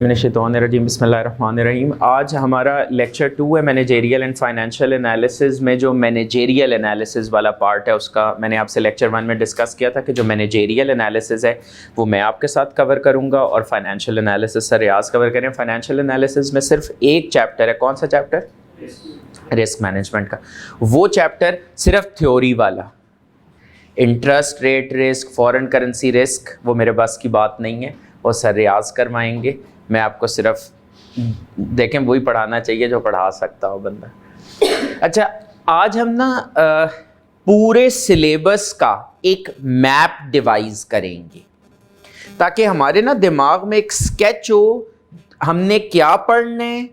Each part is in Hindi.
बिस्मिल्लाहिर्रहमानिर्रहीम। आज हमारा लेक्चर 2 है मैनेजेरियल एंड फाइनेंशियल एनालिसिस में। जो मैनेजेरियल एनालिसिस वाला पार्ट है उसका मैंने आपसे लेक्चर 1 में डिस्कस किया था कि जो मैनेजेरियल एनालिसिस है वो मैं आपके साथ कवर करूंगा और फाइनेंशियल एनालिसिस सर रियाज कवर करें। फाइनेंशियल एनालिसिस में सिर्फ एक चैप्टर है, कौन सा चैप्टर? रिस्क मैनेजमेंट का। वो चैप्टर सिर्फ थ्योरी वाला, interest rate risk, foreign currency risk, वो मेरे पास की बात नहीं है, वो सर रियाज करवाएंगे। मैं आपको सिर्फ देखें वही पढ़ाना चाहिए जो पढ़ा सकता हो बंदा। अच्छा, आज हम ना पूरे सिलेबस का एक मैप डिवाइस करेंगे ताकि हमारे ना दिमाग में एक स्केच हो, हमने क्या पढ़ना है,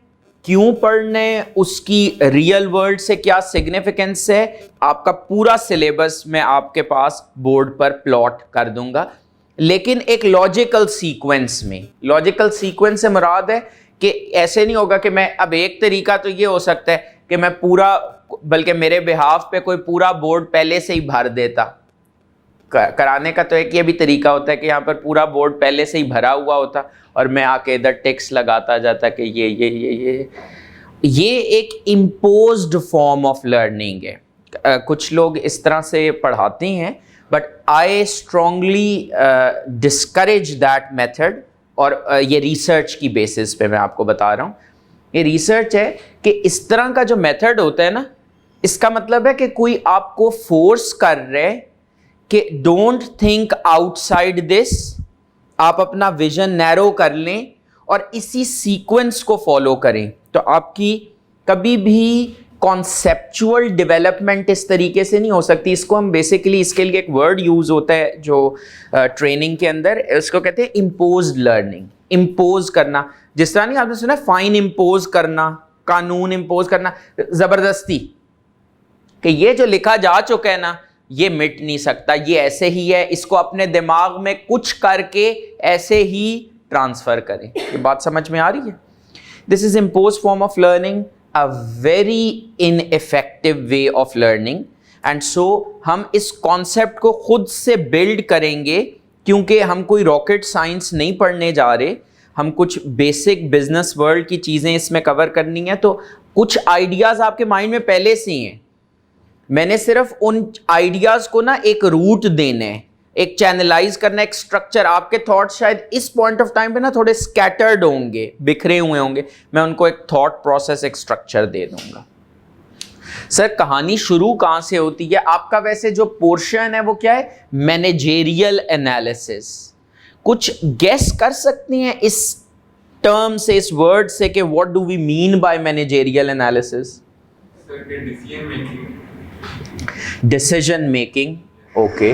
क्यों पढ़ना है, उसकी रियल वर्ल्ड से क्या सिग्निफिकेंस है। आपका पूरा सिलेबस मैं आपके पास बोर्ड पर प्लॉट कर दूंगा, लेकिन एक लॉजिकल सीक्वेंस में। लॉजिकल सीक्वेंस से मुराद है कि ऐसे नहीं होगा कि मैं अब एक तरीका तो ये हो सकता है कि मैं पूरा, बल्कि मेरे बिहाफ पे कोई पूरा बोर्ड पहले से ही भर देता। कराने का तो एक ये भी तरीका होता है कि यहाँ पर पूरा बोर्ड पहले से ही भरा हुआ होता और मैं आके इधर टेक्स्ट लगाता जाता कि ये एक इम्पोज्ड फॉर्म ऑफ लर्निंग है। कुछ लोग इस तरह से पढ़ाते हैं, but I strongly discourage that method. और ये रिसर्च की बेसिस पे मैं आपको बता रहा हूँ, ये रिसर्च है कि इस तरह का जो मेथड होता है ना, इसका मतलब है कि कोई आपको फोर्स कर रहे है कि डोंट थिंक आउटसाइड दिस, आप अपना विजन नैरो कर लें और इसी सीक्वेंस को फॉलो करें, तो आपकी कभी भी कॉन्सेप्चुअल डेवलपमेंट इस तरीके से नहीं हो सकती। इसको हम बेसिकली, इसके लिए एक वर्ड यूज होता है जो ट्रेनिंग के अंदर, इसको कहते हैं इम्पोज्ड लर्निंग। इम्पोज करना, जिस तरह नहीं आपने सुना फाइन इम्पोज करना, कानून इम्पोज करना, जबरदस्ती कि ये जो लिखा जा चुका है ना ये मिट नहीं सकता, ये ऐसे ही है, इसको अपने दिमाग में कुछ करके ऐसे ही ट्रांसफर करें। ये बात समझ में आ रही है? This is impose form of learning, a very ineffective way of learning, and so हम इस कॉन्सेप्ट को खुद से बिल्ड करेंगे, क्योंकि हम कोई रॉकेट साइंस नहीं पढ़ने जा रहे, हम कुछ बेसिक बिजनेस वर्ल्ड की चीज़ें इसमें कवर करनी है। तो कुछ आइडियाज़ आपके माइंड में पहले से ही हैं, मैंने सिर्फ उन आइडियाज़ को ना एक रूट देना है, एक चैनलाइज करना, एक स्ट्रक्चर। आपके थॉट्स शायद इस पॉइंट ऑफ टाइम पे ना थोड़े स्कैटर्ड होंगे, बिखरे हुए होंगे, मैं उनको एक थॉट प्रोसेस, एक स्ट्रक्चर दे दूंगा। सर कहानी शुरू कहां से होती है? आपका वैसे जो पोर्शन है वो क्या है? Managerial analysis. कुछ गेस कर सकते हैं इस टर्म से, इस वर्ड से, कि what do we mean by managerial analysis? Decision making, okay.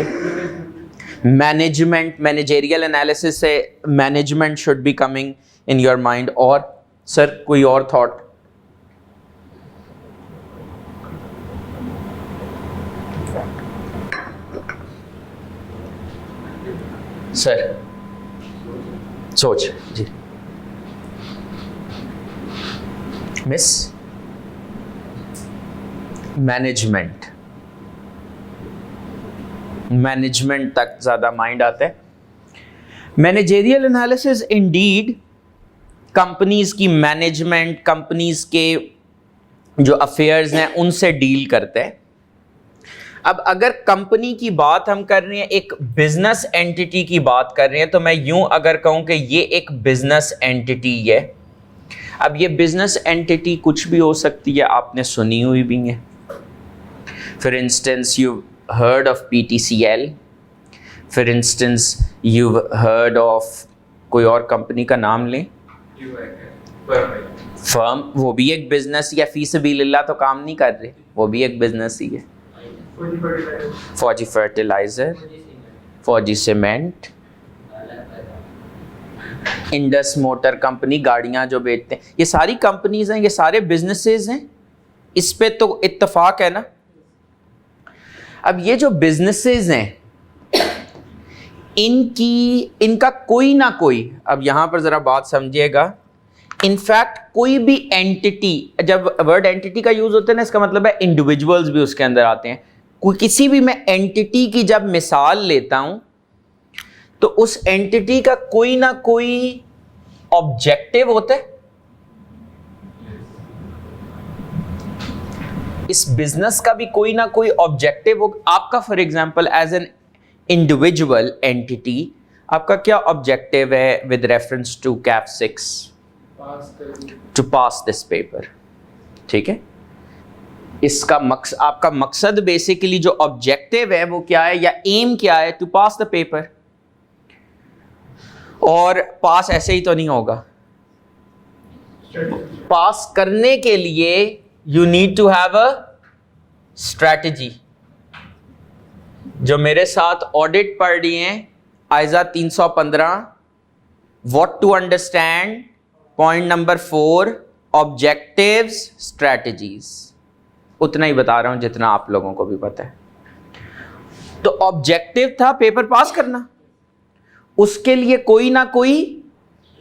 Management, managerial analysis से management should be coming in your mind. और सर कोई और थॉट? सर सोच जी। मिस मैनेजमेंट, मैनेजमेंट तक ज़्यादा माइंड आता है। मैनेजेरियल एनालिसिस इंडीड कंपनीज की मैनेजमेंट, कंपनीज के जो अफेयर्स हैं उनसे डील करते हैं। अब अगर कंपनी की बात हम कर रहे हैं, एक बिजनेस एंटिटी की बात कर रहे हैं, तो मैं यूं अगर कहूं कि ये एक बिजनेस एंटिटी है। अब ये बिजनेस एंटिटी कुछ भी हो सकती है, आपने सुनी हुई भी है। For instance you heard of PTCL, for instance you've heard of, कोई और कंपनी का नाम लें, फर्म, वो भी एक बिजनेस या फीसबिलिल्लाह तो काम नहीं कर रहे, वो भी एक बिजनेस ही है। फौजी फर्टिलाइजर, फौजी सीमेंट, इंडस मोटर कंपनी, गाड़ियां जो बेचते हैं, ये सारी कंपनीज हैं, ये सारे बिजनेसेस हैं। इस पे तो इत्तेफाक है ना? अब ये जो बिजनेसेस हैं, इनका कोई ना कोई, अब यहां पर जरा बात समझिएगा, इनफैक्ट कोई भी एंटिटी, जब वर्ड एंटिटी का यूज होता है ना, इसका मतलब है इंडिविजुअल्स भी उसके अंदर आते हैं। कोई किसी भी मैं एंटिटी की जब मिसाल लेता हूं तो उस एंटिटी का कोई ना कोई ऑब्जेक्टिव होते हैं? इस बिजनेस का भी कोई ना कोई ऑब्जेक्टिव हो। आपका for example as an individual entity आपका क्या ऑब्जेक्टिव है with reference to cap 6? To pass this paper. ठीक है, इसका आपका मकसद बेसिकली जो ऑब्जेक्टिव है वो क्या है या एम क्या है? To pass the paper. और पास ऐसे ही तो नहीं होगा, पास करने के लिए you need to have a strategy. जो मेरे साथ ऑडिट पढ़ रही हैं ISA 315, what to understand, point number 4, objectives, strategies. उतना ही बता रहा हूं जितना आप लोगों को भी पता है। तो ऑब्जेक्टिव था पेपर पास करना, उसके लिए कोई ना कोई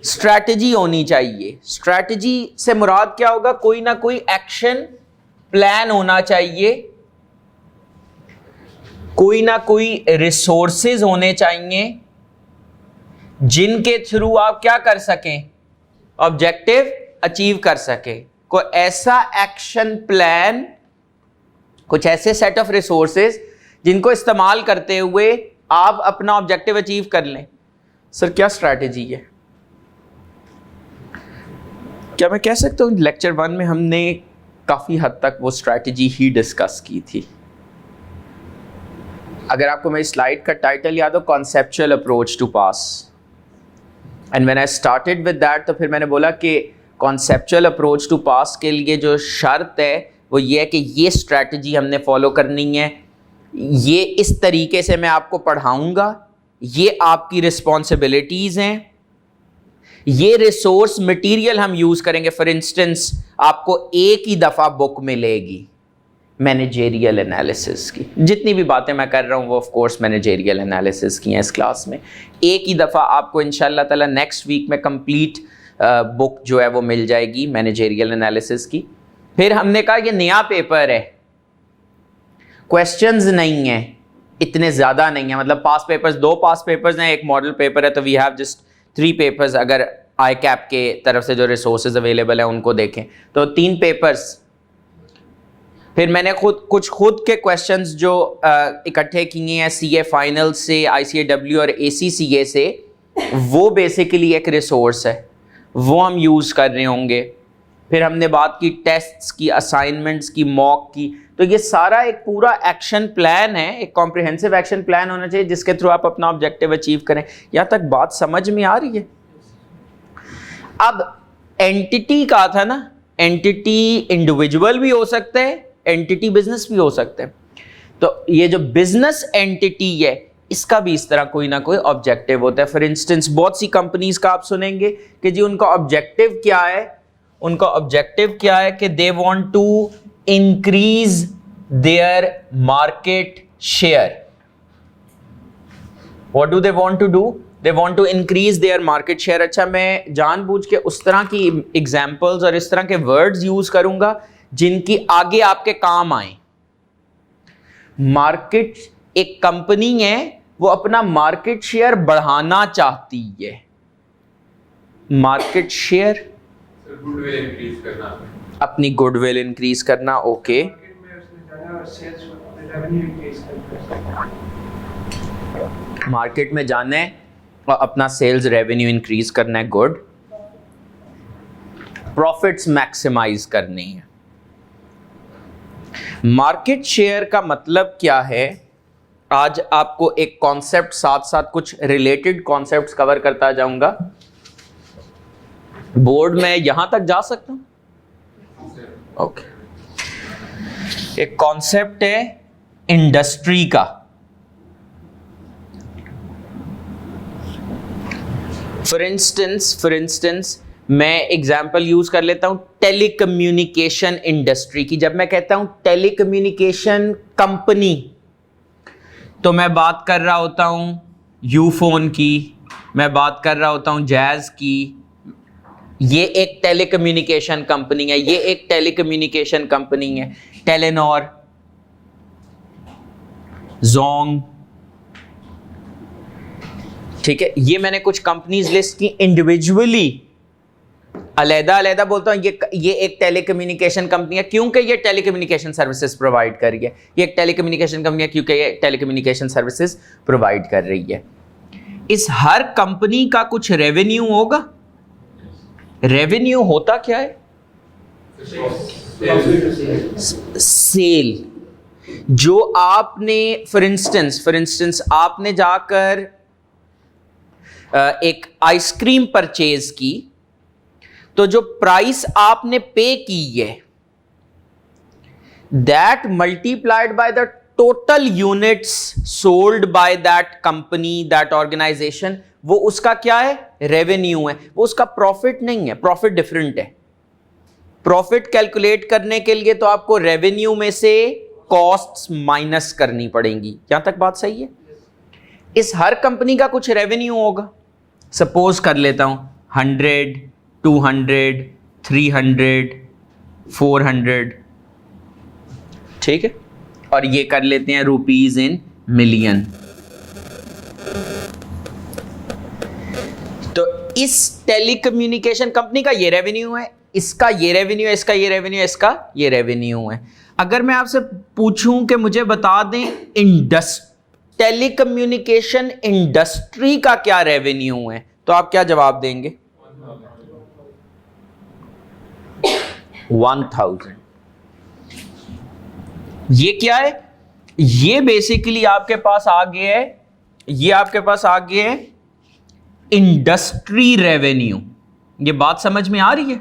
स्ट्रैटेजी होनी चाहिए। स्ट्रैटेजी से मुराद क्या होगा? कोई ना कोई एक्शन प्लान होना चाहिए, कोई ना कोई रिसोर्सेज होने चाहिए जिनके थ्रू आप क्या कर सकें? ऑब्जेक्टिव अचीव कर सके। कोई ऐसा एक्शन प्लान, कुछ ऐसे सेट ऑफ रिसोर्सेज जिनको इस्तेमाल करते हुए आप अपना ऑब्जेक्टिव अचीव कर लें। सर क्या स्ट्रैटेजी है? क्या मैं कह सकता हूं लेक्चर 1 में हमने काफी हद तक वो स्ट्रैटेजी ही डिस्कस की थी। अगर आपको मेरी स्लाइड का टाइटल याद हो, conceptual approach to pass, and when I started with that, तो फिर मैंने बोला कि कॉन्सेप्चुअल अप्रोच टू पास के लिए जो शर्त है वो ये है कि ये स्ट्रैटेजी हमने फॉलो करनी है, ये इस तरीके से मैं आपको पढ़ाऊंगा, ये आपकी रिस्पॉन्सिबिलिटीज़ हैं, ये रिसोर्स मटेरियल हम यूज़ करेंगे। फॉर इंस्टेंस आपको एक ही दफ़ा बुक मिलेगी मैनेजेरियल एनालिसिस की। जितनी भी बातें मैं कर रहा हूँ वो ऑफ कोर्स मैनेजेरियल एनालिसिस की हैं इस क्लास में। एक ही दफ़ा आपको इंशाल्लाह ताला नेक्स्ट वीक में कंप्लीट बुक जो है वो मिल जाएगी मैनेजेरियल एनालिसिस की। फिर हमने कहा ये नया पेपर है, क्वेश्चंस नहीं है, इतने ज़्यादा नहीं है, मतलब पास पेपर्स 2 पास पेपर्स हैं, एक मॉडल पेपर है, तो वी हैव जस्ट 3 पेपर्स। अगर आई कैप के तरफ से जो रिसोर्सेज अवेलेबल हैं उनको देखें तो 3 पेपर्स। फिर मैंने खुद के क्वेश्चंस जो इकट्ठे किए हैं सीए फाइनल से, आईसीएडब्ल्यू और एसीसीए से, वो बेसिकली एक रिसोर्स है, वो हम यूज़ कर रहे होंगे। फिर हमने बात की टेस्ट्स की, असाइनमेंट्स की, मॉक की। तो ये सारा एक पूरा एक्शन प्लान है, एक कॉम्प्रिहेंसिव एक्शन प्लान होना चाहिए जिसके थ्रू आप अपना ऑब्जेक्टिव अचीव करें। यहाँ तक बात समझ में आ रही है? अब एंटिटी का था ना, एंटिटी इंडिविजुअल भी हो सकता है, एंटिटी बिजनेस भी हो सकता है। तो ये जो बिजनेस एंटिटी है इसका भी इस तरह कोई ना कोई ऑब्जेक्टिव होता है। फॉर इंस्टेंस बहुत सी कंपनीज का आप सुनेंगे कि जी उनका ऑब्जेक्टिव क्या है, उनका ऑब्जेक्टिव क्या है कि they want to increase their market share. What do they want to do? They want to increase their market share. अच्छा, मैं जानबूझ के उस तरह की एग्जांपल्स और इस तरह के वर्ड्स यूज करूंगा जिनकी आगे आपके काम आए। मार्केट, एक कंपनी है वो अपना मार्केट शेयर बढ़ाना चाहती है। मार्केट शेयर, गुडविल इंक्रीज करना, अपनी गुडविल इंक्रीज करना। ओके, मार्केट में जाना है और अपना सेल्स रेवेन्यू इंक्रीज करना है। गुड। प्रॉफिट्स मैक्सिमाइज करनी है। मार्केट शेयर का मतलब क्या है? आज आपको एक कॉन्सेप्ट साथ साथ कुछ रिलेटेड कॉन्सेप्ट्स कवर करता जाऊंगा। बोर्ड में यहां तक जा सकता हूं? ओके। एक कॉन्सेप्ट है इंडस्ट्री का। फॉर इंस्टेंस मैं एग्जाम्पल यूज कर लेता हूं टेलीकम्युनिकेशन इंडस्ट्री की। जब मैं कहता हूं टेलीकम्युनिकेशन कंपनी, तो मैं बात कर रहा होता हूं यूफोन की, मैं बात कर रहा होता हूं जैज की। ये एक टेलीकम्युनिकेशन कंपनी है, ये एक टेलीकम्युनिकेशन कंपनी है। टेलेनॉर, जोंग, ठीक है। ये मैंने कुछ कंपनीज लिस्ट की इंडिविजुअली, अलहदा अलहदा बोलता हूँ, ये एक टेलीकम्युनिकेशन कंपनी है क्योंकि ये टेलीकम्युनिकेशन सर्विसेज प्रोवाइड कर रही है, ये एक टेलीकम्युनिकेशन कंपनी है क्योंकि ये टेलीकम्युनिकेशन सर्विसेज प्रोवाइड कर रही है। इस हर कंपनी का कुछ रेवेन्यू होगा। रेवेन्यू होता क्या है? सेल। जो आपने फॉर इंस्टेंस आपने जाकर एक आइसक्रीम परचेज की, तो जो प्राइस आपने पे की है, that multiplied by the total units sold by that company, that organisation, वो उसका क्या है? रेवेन्यू है। वो उसका प्रॉफिट नहीं है, प्रॉफिट डिफरेंट है। प्रॉफिट कैलकुलेट करने के लिए तो आपको रेवेन्यू में से कॉस्ट्स माइनस करनी पड़ेंगी। यहां तक बात सही है? इस हर कंपनी का कुछ रेवेन्यू होगा। सपोज कर लेता हूं 100, 200, 300, 400, ठीक है, और ये कर लेते हैं रुपीज इन मिलियन। तो इस टेलीकम्युनिकेशन कंपनी का ये रेवेन्यू है, इसका ये रेवेन्यू है, इसका ये रेवेन्यू है, इसका ये रेवेन्यू है। अगर मैं आपसे पूछूं कि मुझे बता दें टेलीकम्युनिकेशन इंडस्ट्री का क्या रेवेन्यू है, तो आप क्या जवाब देंगे? 1000। ये क्या है? ये बेसिकली आपके पास आ गया है, ये आपके पास आ गया है इंडस्ट्री रेवेन्यू। ये बात समझ में आ रही है?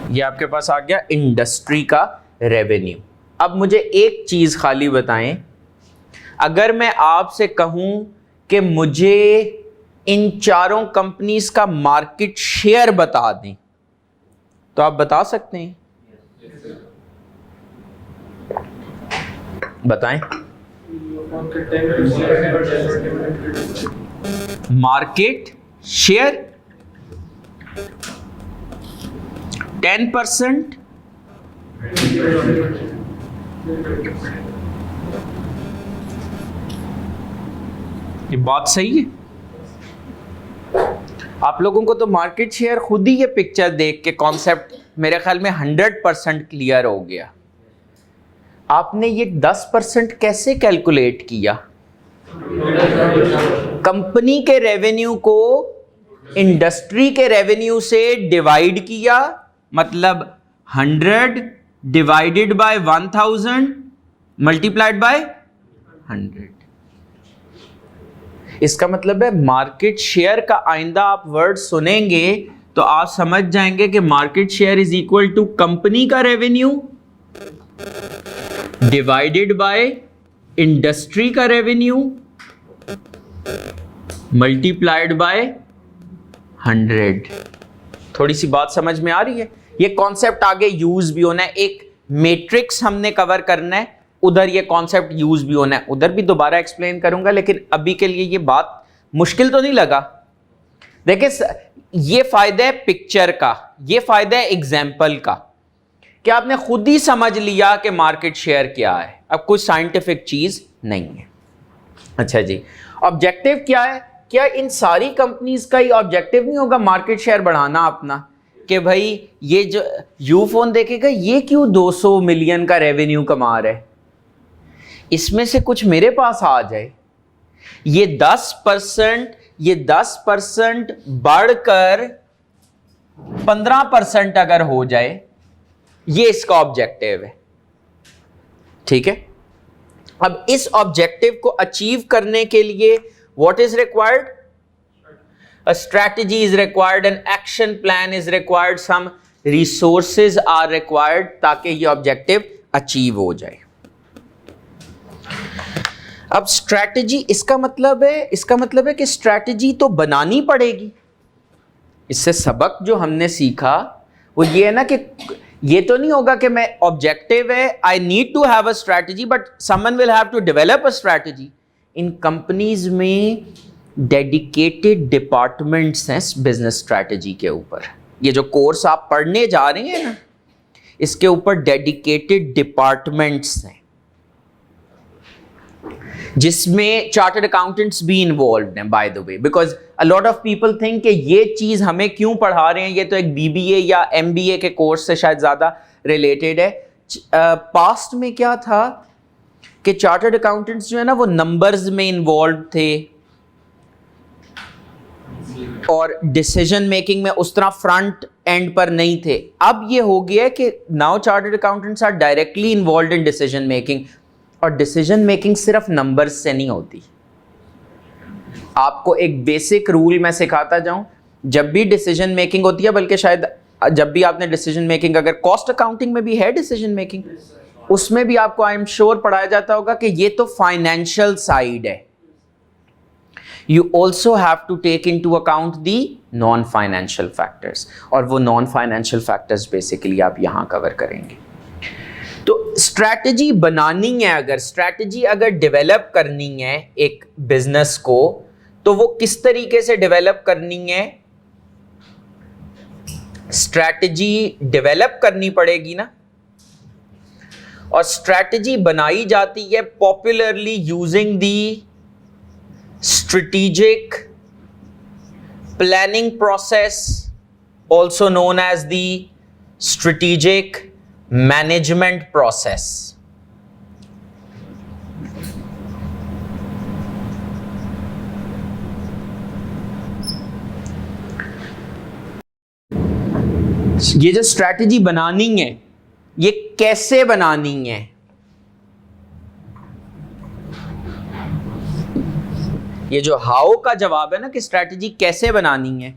ये आपके पास आ गया इंडस्ट्री का रेवेन्यू। अब मुझे एक चीज खाली बताएं, अगर मैं आपसे कहूं कि मुझे इन चारों कंपनीज का मार्केट शेयर बता दें, तो आप बता सकते हैं? बताएं। मार्केट शेयर 10%, ये बात सही है? आप लोगों को तो मार्केट शेयर खुद ही ये पिक्चर देख के कॉन्सेप्ट मेरे ख्याल में 100% क्लियर हो गया। आपने ये 10% कैसे कैलकुलेट किया? कंपनी के रेवेन्यू को इंडस्ट्री के रेवेन्यू से डिवाइड किया, मतलब 100 डिवाइडेड बाय 1000 मल्टीप्लाइड बाय 100। इसका मतलब है मार्केट शेयर का आइंदा आप वर्ड सुनेंगे तो आप समझ जाएंगे कि market share is equal to company का रेवेन्यू डिवाइडेड बाय इंडस्ट्री का रेवेन्यू मल्टीप्लाइड बाय 100। थोड़ी सी बात समझ में आ रही है? ये कॉन्सेप्ट आगे यूज भी होना है। एक मैट्रिक्स हमने कवर करना है, उधर ये कॉन्सेप्ट यूज भी होना है, उधर भी दोबारा एक्सप्लेन करूंगा, लेकिन अभी के लिए ये बात मुश्किल तो नहीं लगा? देखिए, ये फायदा है पिक्चर का, ये फायदा है एग्जाम्पल का, कि आपने खुद ही समझ लिया कि मार्केट शेयर क्या है। अब कोई साइंटिफिक चीज नहीं है। अच्छा जी, ऑब्जेक्टिव क्या है? क्या इन सारी कंपनीज का ही ऑब्जेक्टिव नहीं होगा मार्केट शेयर बढ़ाना अपना, कि भाई ये जो यूफोन देखेगा ये क्यों 200 मिलियन का रेवेन्यू कमा रहा है, इसमें से कुछ मेरे पास आ जाए। ये 10% बढ़कर 15% अगर हो जाए, ये इसका ऑब्जेक्टिव है। ठीक है, अब इस ऑब्जेक्टिव को अचीव करने के लिए what is required? A strategy is required, an action plan is required, some resources are required ताकि ये ऑब्जेक्टिव अचीव हो जाए। अब स्ट्रैटेजी, इसका मतलब है कि स्ट्रैटेजी तो बनानी पड़ेगी। इससे सबक जो हमने सीखा वो ये है ना कि ये तो नहीं होगा कि मैं ऑब्जेक्टिव है, I need to have a strategy, but someone will have to develop a strategy. इन कंपनीज में डेडिकेटेड डिपार्टमेंट्स हैं बिजनेस स्ट्रैटेजी के ऊपर। ये जो कोर्स आप पढ़ने जा रहे हैं ना, इसके ऊपर डेडिकेटेड डिपार्टमेंट्स हैं। जिसमें चार्टर्ड अकाउंटेंट्स भी इन्वॉल्व हैं by the way, because a lot of people think कि ये चीज़ हमें क्यों पढ़ा रहे हैं, ये तो एक बीबीए या एमबीए के कोर्स से शायद ज़्यादा रिलेटेड है। पास्ट में क्या था कि चार्टर्ड अकाउंटेंट्स जो है ना वो नंबर्स में इन्वॉल्व थे और डिसीजन मेकिंग में उस तरह फ्रंट एंड पर नहीं थे। अब ये हो गया है कि now chartered accountants are directly involved in decision making, और डिसीजन मेकिंग सिर्फ नंबर्स से नहीं होती। आपको एक बेसिक रूल मैं सिखाता जाऊं, जब भी डिसीजन मेकिंग होती है, बल्कि शायद जब भी आपने डिसीजन मेकिंग, अगर कॉस्ट अकाउंटिंग में भी है डिसीजन मेकिंग, उसमें भी आपको आई एम श्योर पढ़ाया जाता होगा कि ये तो फाइनेंशियल साइड है। You also have to take in to account the non financial factors, और वो नॉन फाइनेंशियल फैक्टर्स बेसिकली आप यहां कवर करेंगे। तो स्ट्रैटेजी बनानी है, अगर स्ट्रैटेजी अगर डेवलप करनी है एक बिजनेस को, तो वो किस तरीके से डेवलप करनी है? स्ट्रैटेजी डेवलप करनी पड़ेगी ना, और स्ट्रैटेजी बनाई जाती है popularly using the strategic planning process, also known as the strategic management process. ये जो स्ट्रैटेजी बनानी है, ये कैसे बनानी है? ये जो हाउ का जवाब है ना कि स्ट्रैटेजी कैसे बनानी है,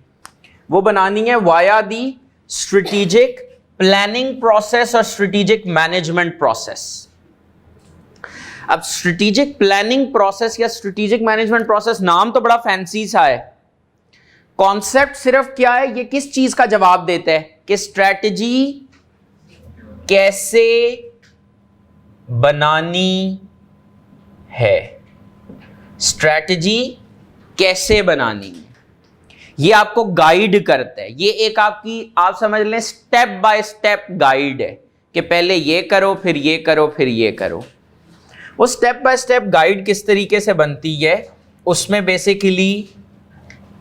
वो बनानी है वाया दी स्ट्रेटेजिक प्लानिंग प्रोसेस और स्ट्रेटेजिक मैनेजमेंट प्रोसेस। अब स्ट्रेटेजिक प्लानिंग प्रोसेस या स्ट्रेटेजिक मैनेजमेंट प्रोसेस, नाम तो बड़ा फैंसी सा है, कॉन्सेप्ट सिर्फ क्या है, ये किस चीज का जवाब देता है कि स्ट्रैटेजी कैसे बनानी है। स्ट्रैटेजी कैसे बनानी है, ये आपको गाइड करता है। ये एक आपकी, आप समझ लें, स्टेप बाय स्टेप गाइड है कि पहले ये करो, फिर ये करो, फिर ये करो। वो स्टेप बाय स्टेप गाइड किस तरीके से बनती है, उसमें बेसिकली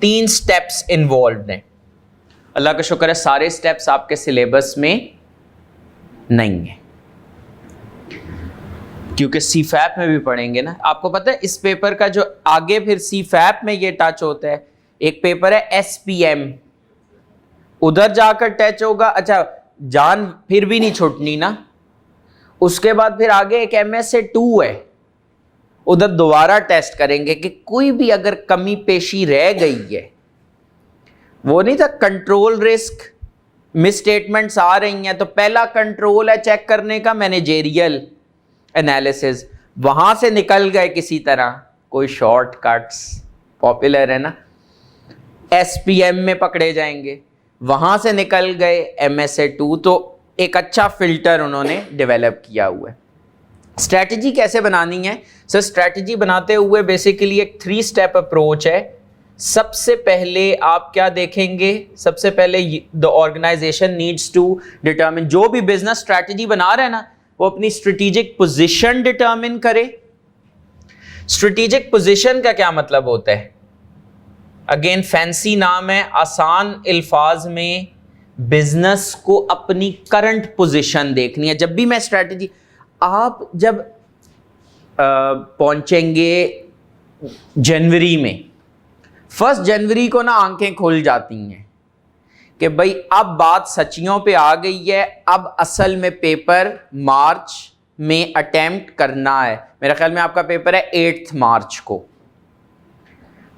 3 स्टेप्स इन्वॉल्व हैं। अल्लाह का शुक्र है सारे स्टेप्स आपके सिलेबस में नहीं है, क्योंकि सीफैप में भी पढ़ेंगे ना। आपको पता है इस पेपर का जो आगे फिर सीफैप में ये टच होता है, एक पेपर है एसपीएम, उधर जाकर टच होगा। अच्छा, जान फिर भी नहीं छूटनी ना। उसके बाद फिर आगे एक MSA2 है, उधर दोबारा टेस्ट करेंगे कि कोई भी अगर कमी पेशी रह गई है, वो नहीं था कंट्रोल रिस्क, मिसस्टेटमेंट्स आ रही हैं, तो पहला कंट्रोल है चेक करने का मैनेजेरियल एनालिसिस। वहां से निकल गए किसी तरह, कोई शॉर्टकट्स पॉपुलर है ना, SPM में पकड़े जाएंगे, वहां से निकल गए MSA2। तो एक अच्छा फिल्टर उन्होंने डेवलप किया हुआ है। स्ट्रैटेजी कैसे बनानी है सर? स्ट्रैटेजी बनाते हुए बेसिकली एक 3 स्टेप अप्रोच है। सबसे पहले आप क्या देखेंगे? सबसे पहले the organisation needs to determine, जो भी बिजनेस स्ट्रैटेजी बना रहे हैं ना, वो अपनी स्ट्रेटेजिक पोजीशन डिटरमिन करे। स्ट्रेटेजिक पोजीशन का क्या मतलब होता है? अगेन फैंसी नाम है, आसान अल्फाज में बिजनेस को अपनी करंट पोजीशन देखनी है। जब भी मैं स्ट्रैटेजी, आप जब पहुंचेंगे जनवरी में, 1 जनवरी को ना आंखें खुल जाती हैं कि भाई अब बात सचियों पे आ गई है, अब असल में पेपर मार्च में अटेम्प्ट करना है। मेरा ख्याल में आपका पेपर है 8 मार्च को,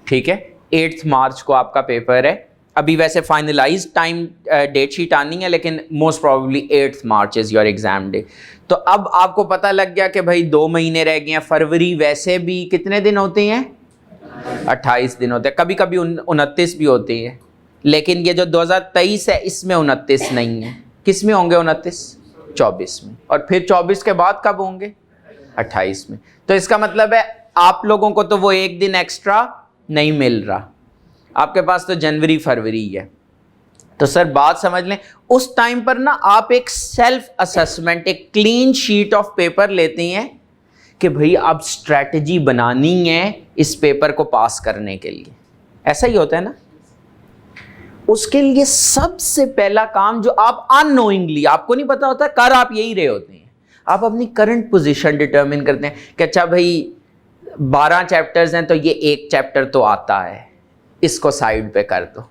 ठीक है, 8 मार्च को आपका पेपर है। अभी वैसे फाइनलाइज टाइम डेट शीट आनी है, लेकिन most probably 8 March is your exam day. तो अब आपको पता लग गया कि भाई 2 महीने रह गए हैं। फरवरी वैसे भी कितने दिन होते हैं? 28 दिन होते हैं, कभी कभी 29 भी होते हैं, लेकिन ये जो 2023 है इसमें 29 नहीं है। किस में होंगे 29? 24 में। और फिर 24 के बाद कब होंगे? 28 में। तो इसका मतलब है आप लोगों को तो वो 1 दिन एक्स्ट्रा नहीं मिल रहा, आपके पास तो जनवरी फरवरी है। तो सर बात समझ लें, उस टाइम पर ना आप एक सेल्फ असेसमेंट, एक क्लीन शीट ऑफ पेपर लेते हैं कि भाई अब स्ट्रैटेजी बनानी है इस पेपर को पास करने के लिए, ऐसा ही होता है ना। उसके लिए सबसे पहला काम जो आप अननोइंगली, आपको नहीं पता होता, कर आप यही रहे होते हैं, आप अपनी करंट पोजीशन डिटरमिन करते हैं कि अच्छा भाई 12 चैप्टर्स हैं तो ये एक चैप्टर तो आता है, इसको साइड पे कर दो,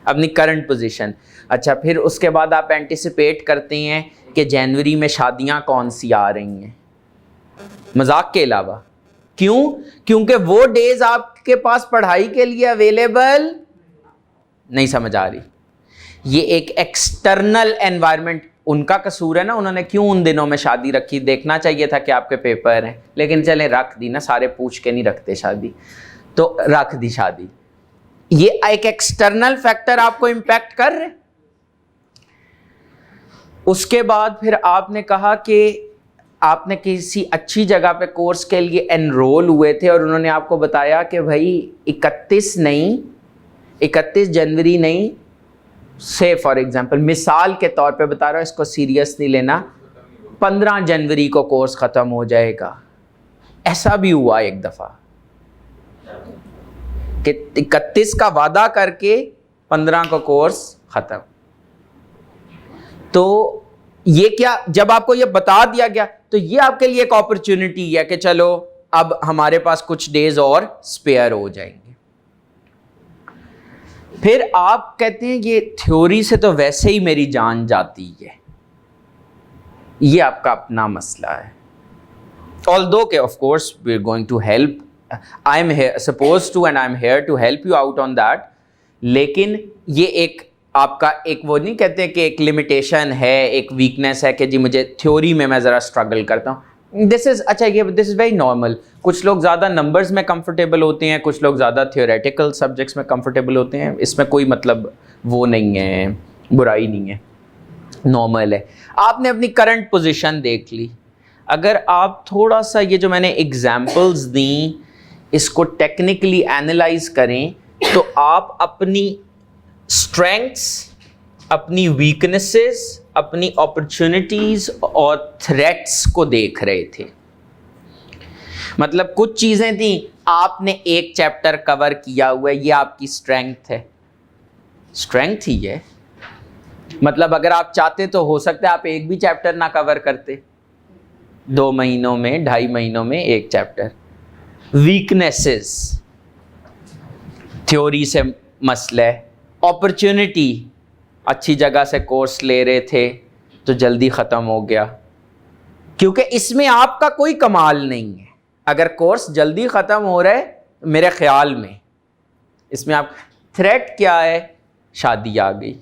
अपनी करंट पोजीशन। अच्छा, फिर उसके बाद आप एंटिसिपेट करते हैं कि जनवरी में शादियां कौन सी आ रही हैं, मजाक के अलावा। क्यों? क्योंकि वो डेज आपके पास पढ़ाई के लिए अवेलेबल नहीं। समझ आ रही? ये एक एक्सटर्नल एनवायरनमेंट, उनका कसूर है ना, उन्होंने क्यों उन दिनों में शादी रखी, देखना चाहिए था कि आपके पेपर हैं, लेकिन चले रख दी ना, सारे पूछ के नहीं रखते शादी, तो रख दी शादी। ये एक एक्सटर्नल फैक्टर आपको इंपैक्ट कर रहे। उसके बाद फिर आपने कहा कि आपने किसी अच्छी जगह पे कोर्स के लिए एनरोल हुए थे और उन्होंने आपको बताया कि भाई 31 जनवरी नहीं, से फॉर एग्जांपल मिसाल के तौर पे बता रहा हूँ, इसको सीरियस नहीं लेना, 15 जनवरी को कोर्स ख़त्म हो जाएगा। ऐसा भी हुआ एक दफ़ा कि 31 का वादा करके 15 को कोर्स ख़त्म। तो ये क्या, जब आपको ये बता दिया गया तो ये आपके लिए एक अपॉर्चुनिटी है कि चलो अब हमारे पास कुछ डेज और स्पेयर हो जाएंगे। फिर आप कहते हैं ये थ्योरी से तो वैसे ही मेरी जान जाती है, ये आपका अपना मसला है। ऑल्दो के of course we are going to help, I am suppose to and I am here to help you out on that, लेकिन ये एक आपका एक वो नहीं कहते कि एक लिमिटेशन है, एक वीकनेस है कि जी मुझे थ्योरी में मैं ज़रा स्ट्रगल करता हूँ। दिस इज़ अच्छा, ये दिस इज़ वेरी नॉर्मल। कुछ लोग ज़्यादा नंबर्स में कंफर्टेबल होते हैं, कुछ लोग ज़्यादा थियोरेटिकल सब्जेक्ट्स में कंफर्टेबल होते हैं, इसमें कोई मतलब वो नहीं है, बुराई नहीं है, नॉर्मल है। आपने अपनी करंट पोजीशन देख ली, अगर आप थोड़ा सा ये जो मैंने एग्जाम्पल्स दी इसको टेक्निकली एनालाइज करें तो आप अपनी स्ट्रेंथ्स, अपनी वीकनेसेस, अपनी अपॉर्चुनिटीज और थ्रेट्स को देख रहे थे। मतलब कुछ चीजें थी, आपने एक चैप्टर कवर किया हुआ है, ये आपकी स्ट्रेंथ है, स्ट्रेंथ ही है। मतलब अगर आप चाहते तो हो सकता है आप एक भी चैप्टर ना कवर करते, 2 महीनों में, 2.5 महीनों में एक चैप्टर। वीकनेसेस, थ्योरी से मसला है। अपॉर्चुनिटी, अच्छी जगह से कोर्स ले रहे थे तो जल्दी ख़त्म हो गया, क्योंकि इसमें आपका कोई कमाल नहीं है। अगर कोर्स जल्दी ख़त्म हो रहा है मेरे ख़्याल में, इसमें आप थ्रेट क्या है, शादी आ गई,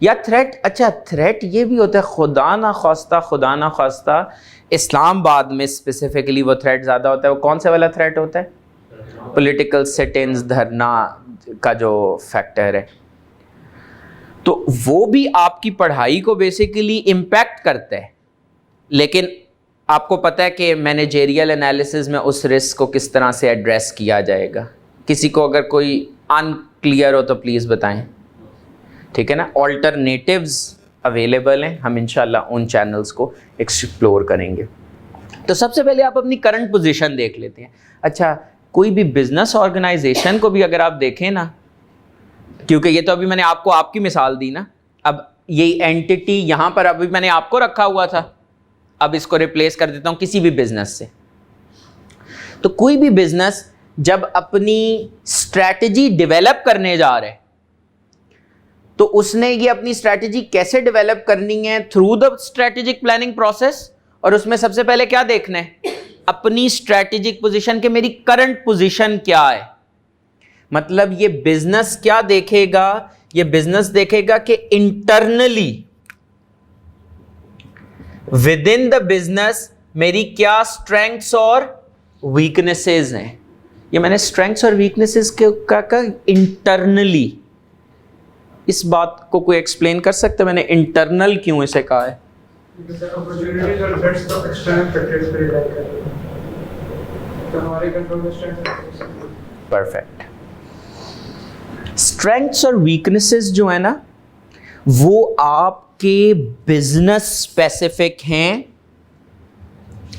या थ्रेट, अच्छा थ्रेट ये भी होता है खुदा ना ख्वास्ता इस्लामाबाद में स्पेसिफिकली वो थ्रेट ज़्यादा होता है। वो कौन से वाला थ्रेट होता है? पॉलिटिकल सिट-इन्स, धरना का जो फैक्टर है, तो वो भी आपकी पढ़ाई को बेसिकली इम्पैक्ट करता है। लेकिन आपको पता है कि मैनेजेरियल एनालिसिस में उस रिस्क को किस तरह से एड्रेस किया जाएगा। किसी को अगर कोई अनक्लियर हो तो प्लीज़ बताएं, ठीक है ना। ऑल्टरनेटिव्स अवेलेबल हैं, हम इंशाल्लाह उन चैनल्स को एक्सप्लोर करेंगे। तो सबसे पहले आप अपनी करंट पोजीशन देख लेते हैं। अच्छा, कोई भी बिजनेस ऑर्गेनाइजेशन को भी अगर आप देखें ना, क्योंकि ये तो अभी मैंने आपको आपकी मिसाल दी ना, अब ये एंटिटी यहाँ पर अभी मैंने आपको रखा हुआ था, अब इसको रिप्लेस कर देता हूँ किसी भी बिजनेस से। तो कोई भी बिजनेस जब अपनी स्ट्रैटेजी डेवलप करने जा रहे, तो उसने ये अपनी स्ट्रैटेजी कैसे डेवलप करनी है, through the strategic planning process. और उसमें सबसे पहले क्या देखना है, अपनी स्ट्रैटेजिक पोजीशन के मेरी करंट पोजीशन क्या है। मतलब ये बिजनेस क्या देखेगा, ये बिजनेस देखेगा कि internally with in the business मेरी क्या स्ट्रेंथ्स और वीकनेसेस हैं। ये मैंने स्ट्रेंथ्स और वीकनेसेस का इंटरनली, इस बात को कोई एक्सप्लेन कर सकता है मैंने इंटरनल क्यों इसे कहा है? परफेक्ट। स्ट्रेंथ्स और वीकनेसेस जो है ना, वो आपके बिजनेस स्पेसिफिक हैं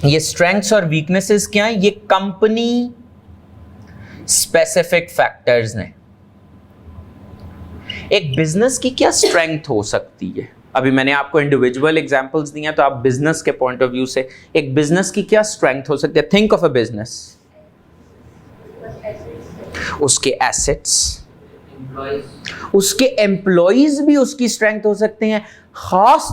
ये स्ट्रेंथ्स और वीकनेसेस क्या है? ये कंपनी स्पेसिफिक फैक्टर्स हैं। एक बिजनेस की क्या स्ट्रेंथ हो सकती है? अभी मैंने आपको इंडिविजुअल एग्जांपल्स दिए हैं, तो आप बिजनेस के पॉइंट ऑफ व्यू से एक बिजनेस की क्या स्ट्रेंथ हो सकती है? Think of a business. उसके एसेट्स, उसके एम्प्लॉइज भी उसकी स्ट्रेंथ हो सकते हैं। खास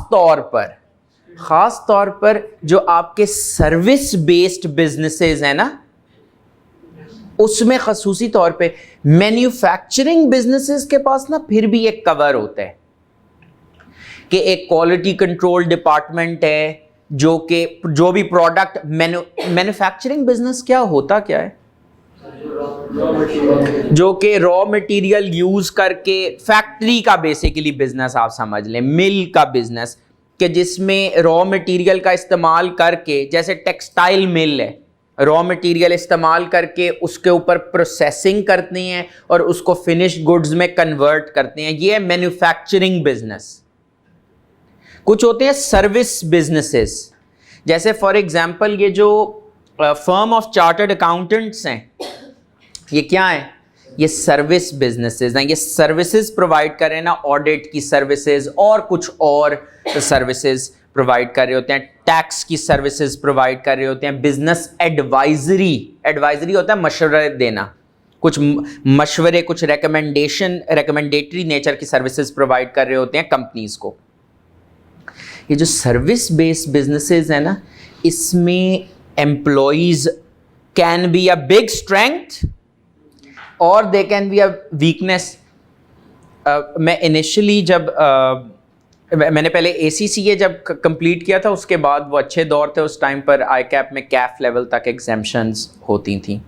तौर पर जो आपके सर्विस बेस्ड बिजनेसेस हैं ना, उसमें खसूसी तौर पे मैन्युफैक्चरिंग बिजनेसेस के पास ना फिर भी एक कवर होता है कि एक क्वालिटी कंट्रोल डिपार्टमेंट है जो भी प्रोडक्ट मैन्युफैक्चरिंग बिजनेस क्या होता क्या है? जो कि रॉ मटेरियल यूज करके फैक्ट्री का बेसिकली बिजनेस आप समझ लें, मिल का बिजनेस, कि जिसमें रॉ मटेरियल का इस्तेमाल करके, जैसे टेक्सटाइल मिल है, रॉ मटेरियल इस्तेमाल करके उसके ऊपर प्रोसेसिंग करती हैं और उसको फिनिश्ड गुड्स में कन्वर्ट करते हैं। ये है मैन्युफैक्चरिंग बिजनेस। कुछ होते हैं सर्विस बिजनेसेस, जैसे फॉर एग्जांपल ये जो फर्म ऑफ चार्टर्ड अकाउंटेंट्स हैं, ये क्या है? ये सर्विस बिजनेसेस हैं। ये सर्विसेज प्रोवाइड कर रहे हैं ना, ऑडिट की सर्विसेज और कुछ और सर्विसेज प्रोवाइड कर रहे होते हैं, टैक्स की सर्विसेज प्रोवाइड कर रहे होते हैं, बिजनेस एडवाइजरी होता है मशवरे देना, कुछ मशवरे, कुछ रिकमेंडेटरी नेचर की सर्विसेज प्रोवाइड कर रहे होते हैं कंपनीज को। ये जो सर्विस बेस्ड बिजनेसेस है ना, इसमें employees can be a big strength और they can be a weakness. मैं इनिशियली मैंने पहले ACCA जब कंप्लीट किया था, उसके बाद वो अच्छे दौर थे, उस टाइम पर ICAP में CAF लेवल तक एग्जाम्शंस होती थी।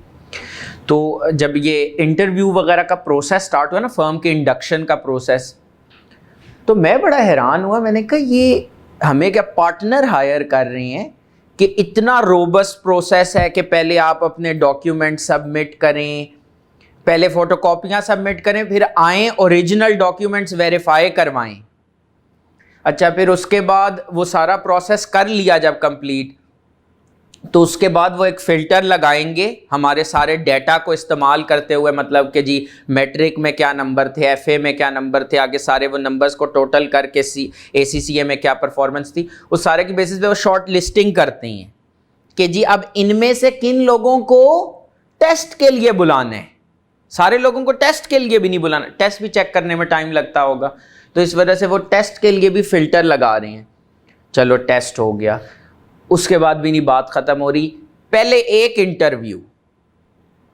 तो जब ये इंटरव्यू वगैरह का प्रोसेस स्टार्ट हुआ ना, फर्म के इंडक्शन का प्रोसेस, तो मैं बड़ा हैरान हुआ। मैंने कहा ये हमें क्या पार्टनर हायर कर रहे हैं कि इतना रोबस्ट प्रोसेस है कि पहले आप अपने डॉक्यूमेंट सबमिट करें, पहले फोटोकॉपियाँ सबमिट करें, फिर आएँ ओरिजिनल डॉक्यूमेंट्स वेरीफाई करवाएं। अच्छा, फिर उसके बाद वो सारा प्रोसेस कर लिया जब कंप्लीट, तो उसके बाद वो एक फ़िल्टर लगाएंगे हमारे सारे डेटा को इस्तेमाल करते हुए, मतलब कि जी मैट्रिक में क्या नंबर थे, FA में क्या नंबर थे, आगे सारे वो नंबर्स को टोटल करके ACCA में क्या परफॉर्मेंस थी, उस सारे की बेसिस पे वो शॉर्ट लिस्टिंग करते हैं कि जी अब इनमें से किन लोगों को टेस्ट के लिए बुलाना है। सारे लोगों को टेस्ट के लिए भी नहीं बुलाना, टेस्ट भी चेक करने में टाइम लगता होगा, तो इस वजह से वो टेस्ट के लिए भी फ़िल्टर लगा रहे हैं। चलो टेस्ट हो गया, उसके बाद भी नहीं बात ख़त्म हो रही। पहले एक इंटरव्यू,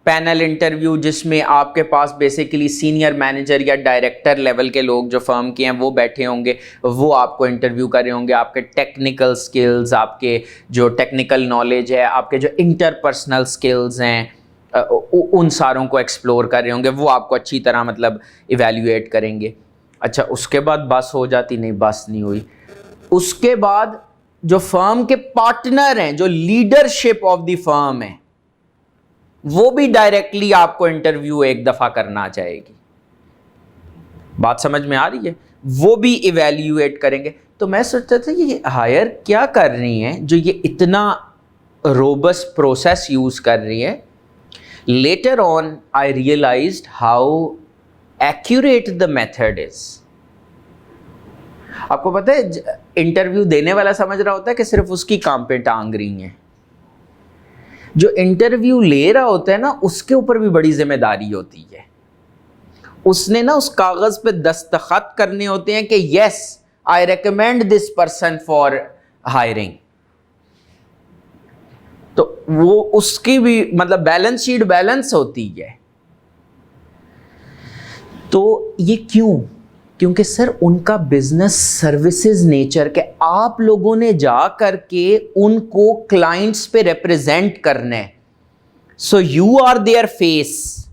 पैनल इंटरव्यू, जिसमें आपके पास बेसिकली सीनियर मैनेजर या डायरेक्टर लेवल के लोग जो फर्म के हैं वो बैठे होंगे, वो आपको इंटरव्यू कर रहे होंगे, आपके टेक्निकल स्किल्स, आपके जो टेक्निकल नॉलेज है, आपके जो इंटरपर्सनल स्किल्स हैं, उन सारों को एक्सप्लोर कर रहे होंगे, वो आपको अच्छी तरह मतलब इवेल्युएट करेंगे। अच्छा, उसके बाद बस हो जाती? नहीं, बस नहीं हुई। उसके बाद जो फर्म के पार्टनर हैं, जो लीडरशिप ऑफ द फर्म है, वो भी डायरेक्टली आपको इंटरव्यू एक दफ़ा करना चाहेगी। बात समझ में आ रही है? वो भी इवेल्युएट करेंगे। तो मैं सोचता था ये हायर क्या कर रही हैं जो ये इतना रोबस्ट प्रोसेस यूज़ कर रही है। Later on, I realized how accurate the method is. आपको पता है, इंटरव्यू देने वाला समझ रहा होता है कि सिर्फ उसकी काम पे टांग रही हैं, जो इंटरव्यू ले रहा होता है ना, उसके ऊपर भी बड़ी जिम्मेदारी होती है। उसने ना उस कागज पे दस्तखत करने होते हैं कि yes I recommend this person for hiring. तो वो उसकी भी मतलब बैलेंस शीट बैलेंस होती है। तो ये क्यों? क्योंकि सर उनका बिजनेस सर्विसेज नेचर के, आप लोगों ने जा करके उनको क्लाइंट्स पे रिप्रेजेंट करना है, so you are their face.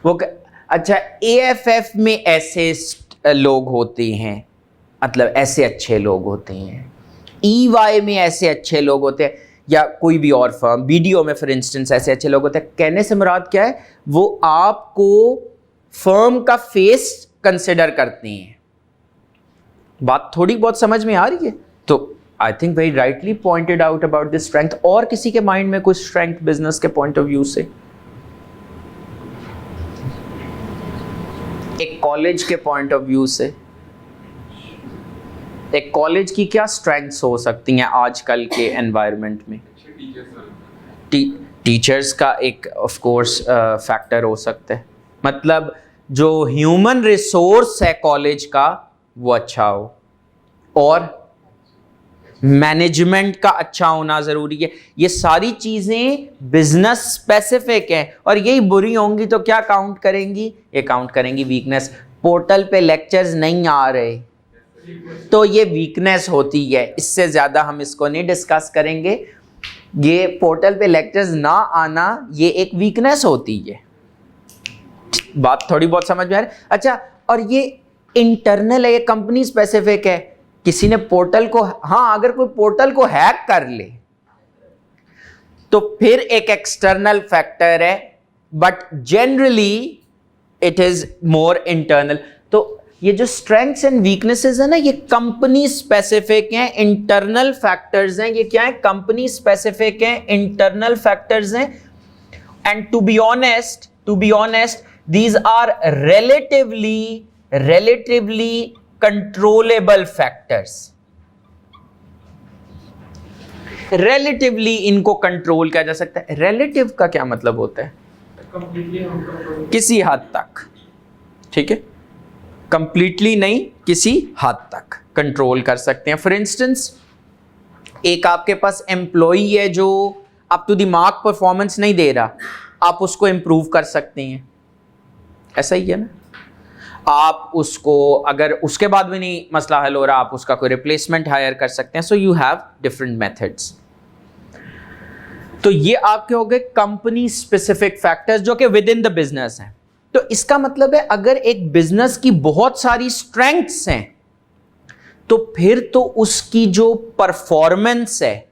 वो अच्छा, AFF में ऐसे लोग होते हैं, मतलब ऐसे अच्छे लोग होते हैं, EY में ऐसे अच्छे लोग होते हैं, या कोई भी और फर्म, BDO में फॉर इंस्टेंस ऐसे अच्छे लोग होते हैं। कहने से मुराद क्या है? वो आपको फर्म का फेस कंसिडर करते हैं। बात थोड़ी बहुत समझ में आ रही है? तो I think very rightly pointed out about this strength. और किसी के माइंड में कुछ स्ट्रेंथ बिजनेस के पॉइंट ऑफ व्यू से, एक कॉलेज के पॉइंट ऑफ व्यू से, एक कॉलेज की क्या स्ट्रेंथ्स हो सकती हैं आजकल के एनवायरनमेंट में? टीचर्स का एक ऑफ कोर्स फैक्टर हो सकता है, मतलब जो ह्यूमन रिसोर्स है कॉलेज का वो अच्छा हो, और मैनेजमेंट का अच्छा होना ज़रूरी है। ये सारी चीज़ें बिजनेस स्पेसिफिक हैं, और यही बुरी होंगी तो क्या काउंट करेंगी? ये काउंट करेंगी वीकनेस। पोर्टल पे लेक्चर्स नहीं आ रहे तो ये वीकनेस होती है, इससे ज़्यादा हम इसको नहीं डिस्कस करेंगे। ये पोर्टल पे लेक्चर्स ना आना ये एक वीकनेस होती है। बात थोड़ी बहुत समझ में आ रही? अच्छा, और ये इंटरनल है, ये कंपनी स्पेसिफिक है। किसी ने पोर्टल को, हाँ अगर कोई पोर्टल को हैक कर ले तो फिर एक एक्सटर्नल फैक्टर है, but generally it is more internal. तो ये जो स्ट्रेंथ्स एंड वीकनेसेस है ना, ये कंपनी स्पेसिफिक हैं, इंटरनल फैक्टर्स हैं। ये क्या है? कंपनी स्पेसिफिक हैं, इंटरनल फैक्टर्स हैं। And to be honest these are relatively controllable factors। relatively इनको कंट्रोल किया जा सकता है। relative का क्या मतलब होता है? किसी हद तक, ठीक है, कंप्लीटली नहीं, किसी हद तक कंट्रोल कर सकते हैं। फॉर इंस्टेंस, एक आपके पास एम्प्लॉई है जो up to the mark performance नहीं दे रहा, आप उसको इंप्रूव कर सकते हैं, ऐसा ही है ना। आप उसको, अगर उसके बाद भी नहीं मसला हल हो रहा, आप उसका कोई रिप्लेसमेंट हायर कर सकते हैं। So you have different methods. तो ये आपके हो गए कंपनी स्पेसिफिक फैक्टर्स जो कि विद इन द बिजनेस हैं। तो इसका मतलब है अगर एक बिजनेस की बहुत सारी स्ट्रेंथ्स हैं तो फिर तो उसकी जो परफॉर्मेंस है,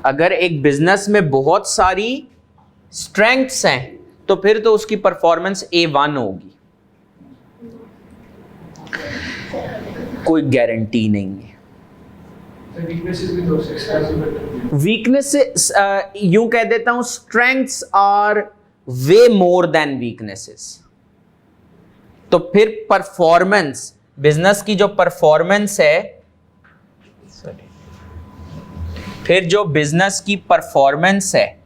अगर एक बिजनेस में बहुत सारी स्ट्रेंथ्स हैं तो फिर तो उसकी परफॉर्मेंस A1 होगी, कोई गारंटी नहीं है। वीकनेसेस यूं कह देता हूं, strengths are way more than weaknesses. तो फिर परफॉर्मेंस, बिजनेस की जो परफॉर्मेंस है, फिर जो बिजनेस की परफॉर्मेंस है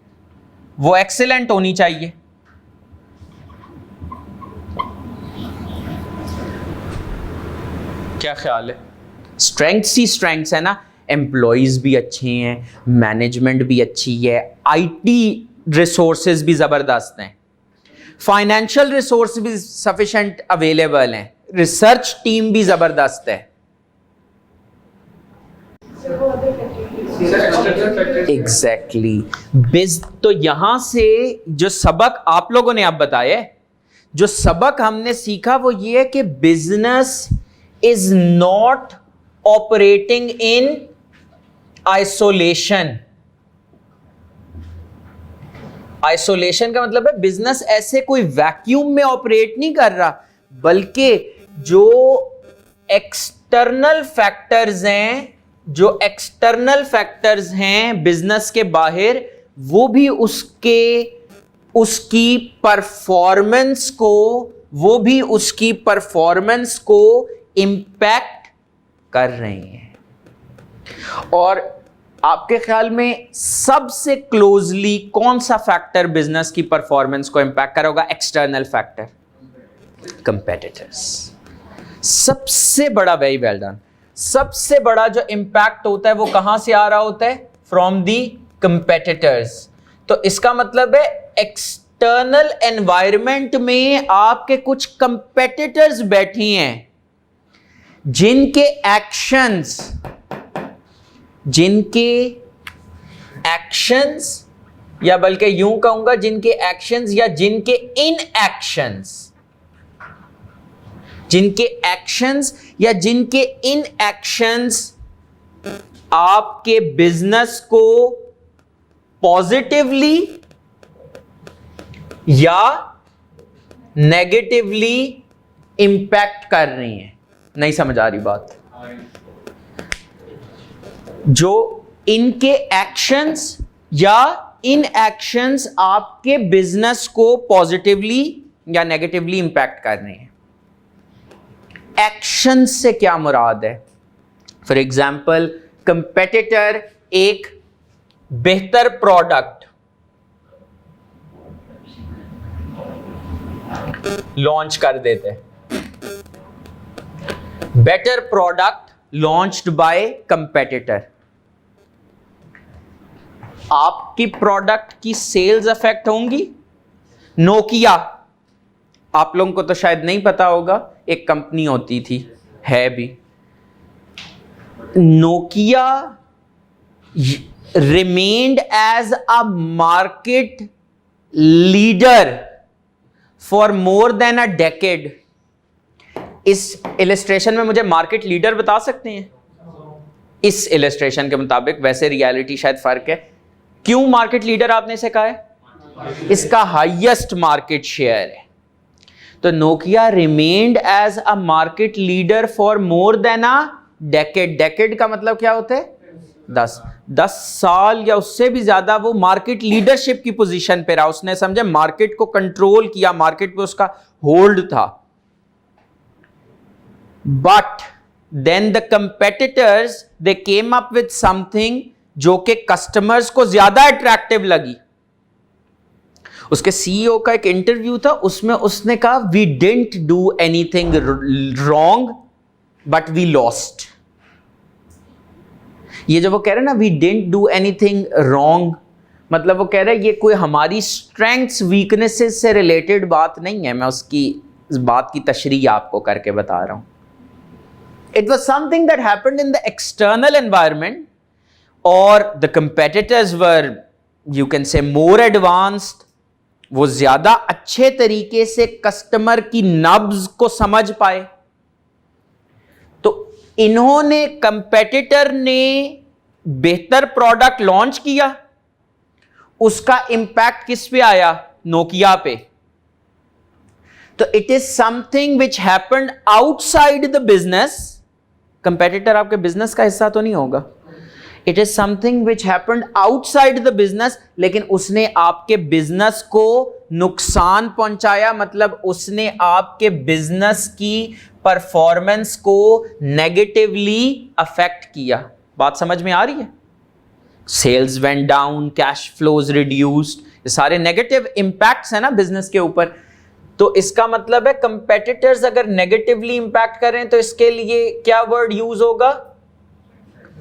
वो एक्सीलेंट होनी चाहिए। क्या ख्याल है? स्ट्रेंथ्स ही स्ट्रेंथ्स है ना, एम्प्लॉयज भी अच्छे हैं, मैनेजमेंट भी अच्छी है, आईटी रिसोर्सेज भी ज़बरदस्त हैं, फाइनेंशियल रिसोर्स भी सफिशेंट अवेलेबल हैं, रिसर्च टीम भी ज़बरदस्त है। एग्जैक्टली। तो यहां से जो सबक आप लोगों ने अब बताए, जो सबक हमने सीखा वो ये है कि business is not operating in isolation. Isolation का मतलब है बिजनेस ऐसे कोई वैक्यूम में ऑपरेट नहीं कर रहा, बल्कि जो एक्सटर्नल फैक्टर्स हैं बिजनेस के बाहर, वो भी उसकी परफॉर्मेंस को इंपैक्ट कर रहे हैं। और आपके ख्याल में सबसे क्लोजली कौन सा फैक्टर बिजनेस की परफॉर्मेंस को इंपैक्ट करेगा? External factor, competitors. सबसे बड़ा, वेरी वेल डन, सबसे बड़ा जो इंपैक्ट होता है वो कहां से आ रहा होता है? From the competitors. तो इसका मतलब है एक्सटर्नल एनवायरनमेंट में आपके कुछ कंपेटिटर्स बैठे हैं जिनके एक्शंस या बल्कि यूं कहूंगा जिनके एक्शंस या जिनके इनएक्शंस आपके बिजनेस को पॉजिटिवली या नेगेटिवली इंपैक्ट कर रही हैं। नहीं समझ आ रही बात? जो इनके एक्शंस या इन एक्शंस आपके बिजनेस को पॉजिटिवली या नेगेटिवली इंपैक्ट कर रहे हैं। एक्शन से क्या मुराद है? फॉर एग्जाम्पल, कंपेटिटर एक बेहतर प्रोडक्ट लॉन्च कर देते, better product launched by competitor, आपकी प्रोडक्ट की सेल्स अफेक्ट होंगी। नोकिया, आप लोगों को तो शायद नहीं पता होगा, एक कंपनी होती थी, है भी। Nokia remained as a market leader for more than a decade. इस इलस्ट्रेशन में मुझे मार्केट लीडर बता सकते हैं? इस इलस्ट्रेशन के मुताबिक, वैसे रियलिटी शायद फर्क है। क्यों मार्केट लीडर आपने इसे कहा है? इसका हाईएस्ट मार्केट शेयर है। तो Nokia remained as a market leader for more than a decade. Decade का मतलब क्या होता है? 10 साल या उससे भी ज्यादा वो मार्केट लीडरशिप की पोजीशन पे रहा। उसने समझे मार्केट को कंट्रोल किया, मार्केट पे उसका होल्ड था। But then the competitors they came up with something जो कि कस्टमर्स को ज्यादा अट्रैक्टिव लगी। उसके सीईओ का एक इंटरव्यू था, उसमें उसने कहा we didn't do anything wrong but we lost. ये जो वो कह रहे हैं ना, we didn't do anything wrong, मतलब वो कह रहे हैं ये कोई हमारी स्ट्रेंथ्स वीकनेसेस से रिलेटेड बात नहीं है। मैं उसकी इस बात की तशरीह आपको करके बता रहा हूं। It was something that happened in the external environment, और the competitors were, you can say, more advanced. वो ज्यादा अच्छे तरीके से कस्टमर की नब्ज को समझ पाए। तो इन्होंने, कंपेटिटर ने बेहतर प्रोडक्ट लॉन्च किया, उसका इंपैक्ट किस पे आया? नोकिया पे। तो it is something which happened outside the business. Competitor आपके बिजनेस का हिस्सा तो नहीं होगा। It is something which happened outside the business, लेकिन उसने आपके बिजनेस को नुकसान पहुंचाया, मतलब उसने आपके बिजनेस की परफॉर्मेंस को नेगेटिवली अफेक्ट किया। बात समझ में आ रही है? Sales went down, cash flows reduced, ये सारे नेगेटिव इंपैक्ट्स है ना बिजनेस के ऊपर। तो इसका मतलब है कंपेटिटर्स अगर नेगेटिवली इंपैक्ट करें तो इसके लिए क्या वर्ड यूज होगा?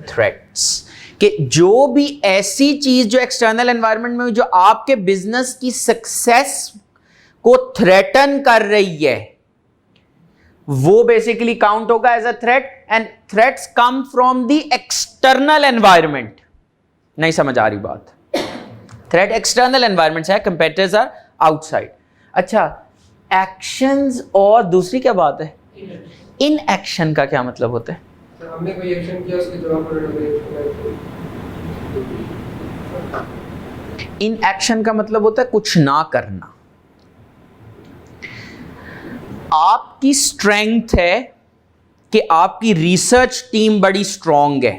थ्रेट्स। कि जो भी ऐसी चीज जो एक्सटर्नल एनवायरनमेंट में जो आपके बिजनेस की सक्सेस को थ्रेटन कर रही है, वो बेसिकली काउंट होगा as a threat. And threats come from the external environment. नहीं समझ आ रही बात? थ्रेट एक्सटर्नल एनवायरनमेंट से है, कंपेटिटर्स आर आउटसाइड। अच्छा, एक्शंस और दूसरी क्या बात है? इन एक्शन का क्या मतलब होता है? हमने कोई एक्शन किया, उसके जवाब पर इन एक्शन का मतलब होता है कुछ ना करना। आपकी स्ट्रेंथ है कि आपकी रिसर्च टीम बड़ी स्ट्रांग है।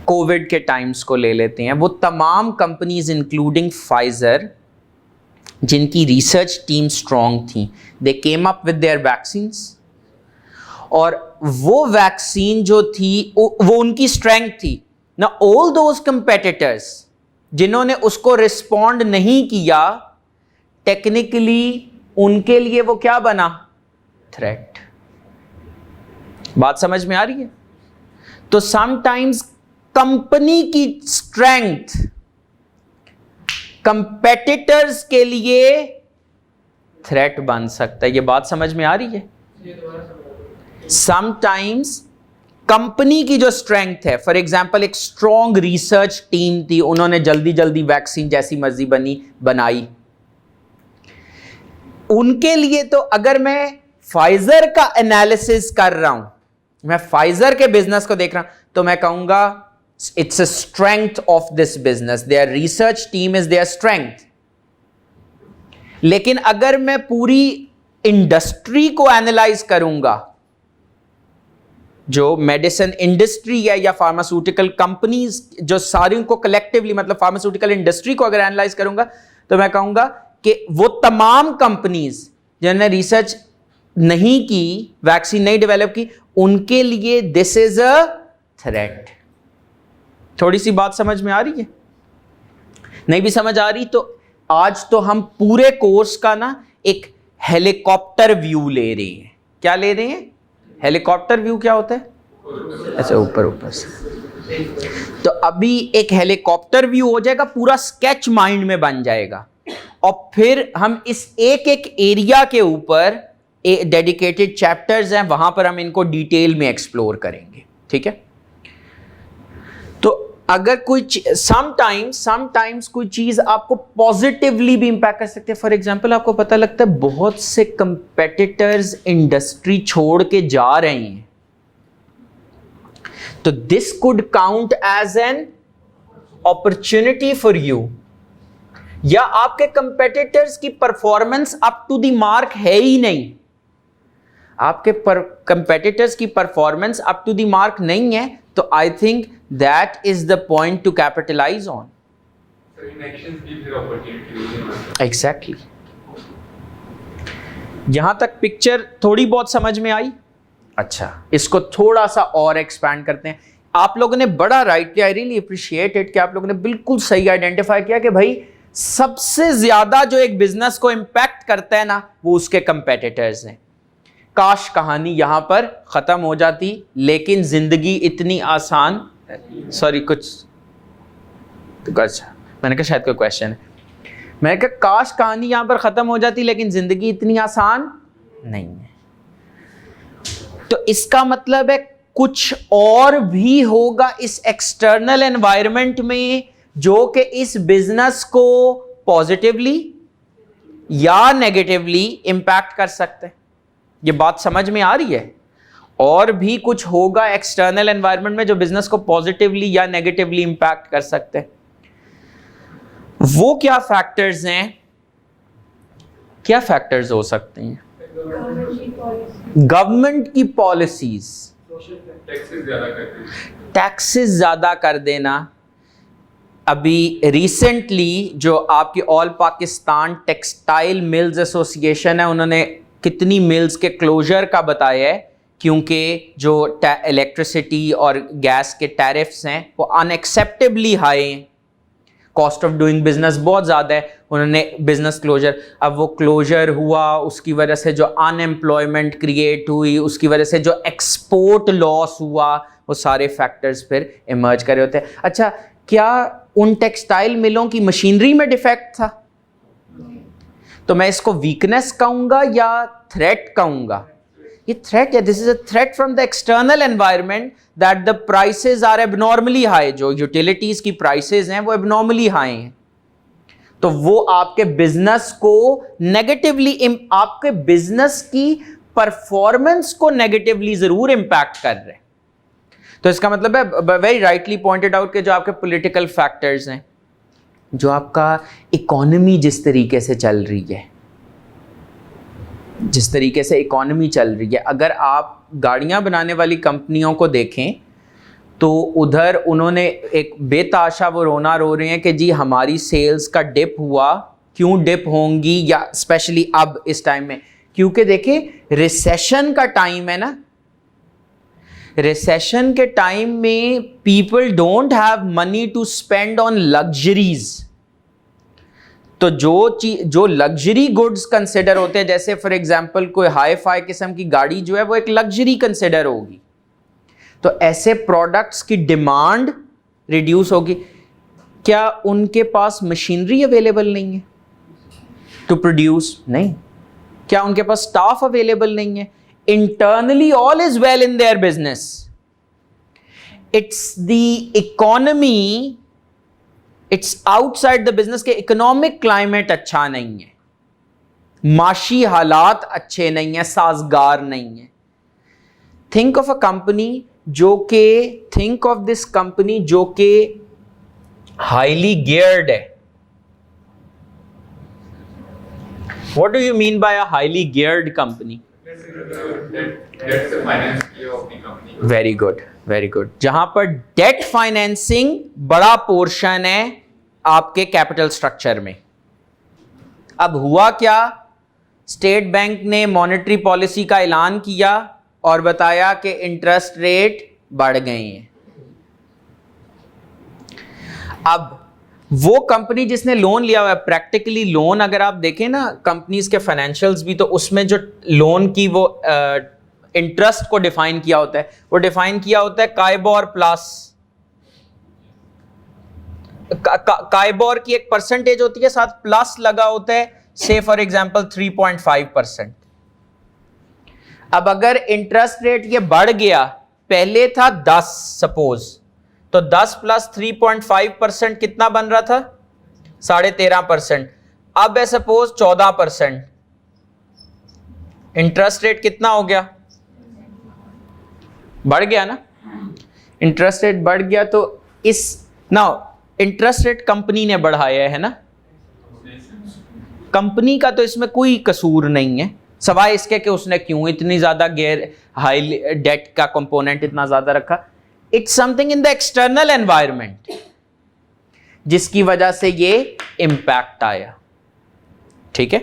कोविड के टाइम्स को ले लेते हैं, वो तमाम कंपनीज इंक्लूडिंग फाइजर जिनकी रिसर्च टीम स्ट्रांग थी, they came up with their vaccines, और वो वैक्सीन जो थी वो उनकी स्ट्रेंथ थी ना। ऑल दोज कंपेटिटर्स जिन्होंने उसको रिस्पॉन्ड नहीं किया, टेक्निकली उनके लिए वो क्या बना? थ्रेट। बात समझ में आ रही है? तो समटाइम्स कंपनी की स्ट्रेंथ कंपेटिटर्स के लिए थ्रेट बन सकता है। ये बात समझ में आ रही है? समटाइम्स कंपनी की जो स्ट्रेंथ है, फॉर एग्जाम्पल एक स्ट्रॉन्ग रिसर्च टीम थी, उन्होंने जल्दी जल्दी वैक्सीन जैसी मर्जी बनाई, उनके लिए तो अगर मैं फाइजर का एनालिसिस कर रहा हूं, मैं फाइजर के बिजनेस को देख रहा हूं, तो मैं कहूंगा it's a strength of this business, their research team is their strength. लेकिन अगर मैं पूरी इंडस्ट्री को एनालाइज करूंगा जो मेडिसिन इंडस्ट्री है या फार्मास्यूटिकल कंपनीज, जो सारी को कलेक्टिवली, मतलब फार्मास्यूटिकल इंडस्ट्री को अगर एनालाइज करूंगा तो मैं कहूंगा कि वो तमाम कंपनीज जिन्होंने रिसर्च नहीं की, वैक्सीन नहीं डेवलप की, उनके लिए दिस इज अ थ्रेट। थोड़ी सी बात समझ में आ रही है? नहीं भी समझ आ रही तो आज तो हम पूरे कोर्स का ना एक हेलीकॉप्टर व्यू ले रहे हैं। क्या ले रहे हैं? हेलीकॉप्टर व्यू क्या होता है? ऐसे ऊपर ऊपर से। तो अभी एक हेलीकॉप्टर व्यू हो जाएगा, पूरा स्केच माइंड में बन जाएगा, और फिर हम इस एक एक एरिया के ऊपर डेडिकेटेड चैप्टर्स हैं, वहां पर हम इनको डिटेल में एक्सप्लोर करेंगे। ठीक है? तो अगर कोई समटाइम्स कोई चीज आपको पॉजिटिवली भी इंपैक्ट कर सकती है। फॉर एग्जांपल, आपको पता लगता है बहुत से कंपेटिटर्स इंडस्ट्री छोड़ के जा रहे हैं, तो this could count as an opportunity for you. या आपके कंपेटिटर्स की performance up to the mark है ही नहीं, आपके कंपेटिटर्स की performance up to the mark नहीं है, तो I think that is the point to capitalise on. Exactly. यहां तक पिक्चर थोड़ी बहुत समझ में आई? अच्छा, इसको थोड़ा सा और एक्सपैंड करते हैं। आप लोगों ने बड़ा राइट किया, आई रियली अप्रिशिएट इट कि आप लोगों ने बिल्कुल सही आइडेंटिफाई किया कि भाई सबसे ज्यादा जो एक बिजनेस को इंपैक्ट करता है ना, वो उसके कंपेटिटर्स हैं। काश कहानी यहां पर खत्म हो जाती, लेकिन जिंदगी इतनी आसान, सॉरी कुछ तो अच्छा, मैंने कहा शायद कोई क्वेश्चन है। मैंने कहा काश कहानी यहां पर खत्म हो जाती, लेकिन जिंदगी इतनी आसान नहीं है। तो इसका मतलब है कुछ और भी होगा इस एक्सटर्नल एनवायरनमेंट में जो कि इस बिजनेस को पॉजिटिवली या नेगेटिवली इंपैक्ट कर सकते हैं। ये बात समझ में आ रही है? और भी कुछ होगा एक्सटर्नल एनवायरनमेंट में जो बिजनेस को पॉजिटिवली या नेगेटिवली इंपैक्ट कर सकते हैं। वो क्या फैक्टर्स हैं? क्या फैक्टर्स हो सकते हैं? गवर्नमेंट की पॉलिसीज, टैक्सेस ज्यादा कर देना। अभी रिसेंटली जो आपकी all Pakistan textile mills association है, उन्होंने कितनी मिल्स के क्लोजर का बताया है, क्योंकि जो इलेक्ट्रिसिटी और गैस के टैरिफ्स हैं वो अनएक्सेप्टेबली हाई हैं, कॉस्ट ऑफ डूइंग बिजनेस बहुत ज़्यादा है। उन्होंने बिजनेस क्लोजर, अब वो क्लोजर हुआ, उसकी वजह से जो अनएम्प्लॉयमेंट क्रिएट हुई, उसकी वजह से जो एक्सपोर्ट लॉस हुआ, वो सारे फैक्टर्स फिर इमर्ज कर रहे होते हैं। अच्छा, क्या उन टेक्सटाइल मिलों की मशीनरी में डिफेक्ट था? तो मैं इसको वीकनेस कहूंगा या थ्रेट कहूंगा? ये थ्रेट है। This is a threat from the external environment that the prices are abnormally high. जो यूटिलिटीज की प्राइसेस हैं वो एबनॉर्मली हाई हैं, तो वो आपके बिजनेस को नेगेटिवली, आपके बिजनेस की परफॉर्मेंस को नेगेटिवली जरूर इंपैक्ट कर रहे हैं। तो इसका मतलब है, वेरी राइटली पॉइंटेड आउट कि जो आपके पॉलिटिकल फैक्टर्स हैं, जो आपका इकोनॉमी जिस तरीके से चल रही है, जिस तरीके से इकोनॉमी चल रही है, अगर आप गाड़ियां बनाने वाली कंपनियों को देखें तो उधर उन्होंने एक बेताशा वो रोना रो रहे हैं कि जी हमारी सेल्स का डिप हुआ। क्यों डिप होंगी, या स्पेशली अब इस टाइम में, क्योंकि देखिए रिसेशन का टाइम है ना। रिसेशन के टाइम में people don't have money to spend on luxuries. तो जो लग्जरी गुड्स कंसिडर होते हैं, जैसे फॉर एग्जांपल कोई हाई फाई किस्म की गाड़ी जो है वो एक लग्जरी कंसिडर होगी, तो ऐसे प्रोडक्ट्स की डिमांड रिड्यूस होगी। क्या उनके पास मशीनरी अवेलेबल नहीं है टू प्रोड्यूस? नहीं। क्या उनके पास स्टाफ अवेलेबल नहीं है? Internally all is well in their business. It's the economy, it's outside the business के इकोनॉमिक क्लाइमेट अच्छा नहीं है, माशी हालात अच्छे नहीं है, साजगार नहीं है। थिंक ऑफ अ कंपनी जो के, थिंक ऑफ दिस कंपनी जो के हाईली गियर्ड है। What do you mean by a highly geared company? Debt से फाइनेंस किया अपनी company. Very good, very good. जहां पर डेट फाइनेंसिंग बड़ा पोर्शन है आपके कैपिटल स्ट्रक्चर में। अब हुआ क्या, स्टेट बैंक ने मॉनेटरी पॉलिसी का ऐलान किया और बताया कि इंटरेस्ट रेट बढ़ गए हैं। अब वो कंपनी जिसने लोन लिया हुआ है, प्रैक्टिकली लोन अगर आप देखें ना कंपनीज के फाइनेंशियल्स भी, तो उसमें जो लोन की वो इंटरेस्ट को डिफाइन किया होता है, वो डिफाइन किया होता है काइबोर प्लस काइबोर की एक परसेंटेज होती है, साथ प्लस लगा होता है, से फॉर एग्जांपल 3.5%। अब अगर इंटरेस्ट रेट ये बढ़ गया, पहले था 10 सपोज, तो 10 प्लस 3.5% कितना बन रहा था, 13.5%। अब है सपोज 14%, इंटरेस्ट रेट कितना हो गया, बढ़ गया ना। इंटरेस्ट रेट बढ़ गया तो इस नाउ इंटरेस्ट रेट कंपनी ने बढ़ाया है ना, कंपनी का तो इसमें कोई कसूर नहीं है, सवाए इसके कि उसने क्यों इतनी ज्यादा गैर हाई डेट का कंपोनेंट इतना ज्यादा रखा। It's something in the external environment जिसकी वजह से ये इंपैक्ट आया, ठीक है।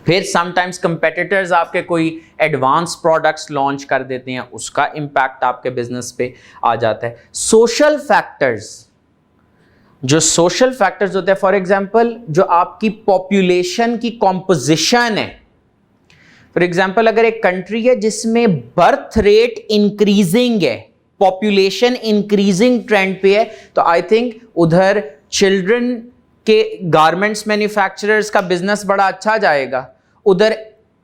फिर समटाइम्स कंपेटिटर्स आपके कोई एडवांस प्रोडक्ट्स लॉन्च कर देते हैं, उसका इंपैक्ट आपके बिजनेस पे आ जाता है। सोशल फैक्टर्स, जो सोशल फैक्टर्स होते हैं, फॉर एग्जांपल जो आपकी पॉपुलेशन की कॉम्पोजिशन है, फॉर एग्जांपल अगर एक कंट्री है जिसमें बर्थ रेट इंक्रीजिंग है, पॉपुलेशन इंक्रीजिंग ट्रेंड पे है, तो आई थिंक उधर चिल्ड्रन के गारमेंट्स मैन्युफैक्चरर्स का बिजनेस बड़ा अच्छा जाएगा, उधर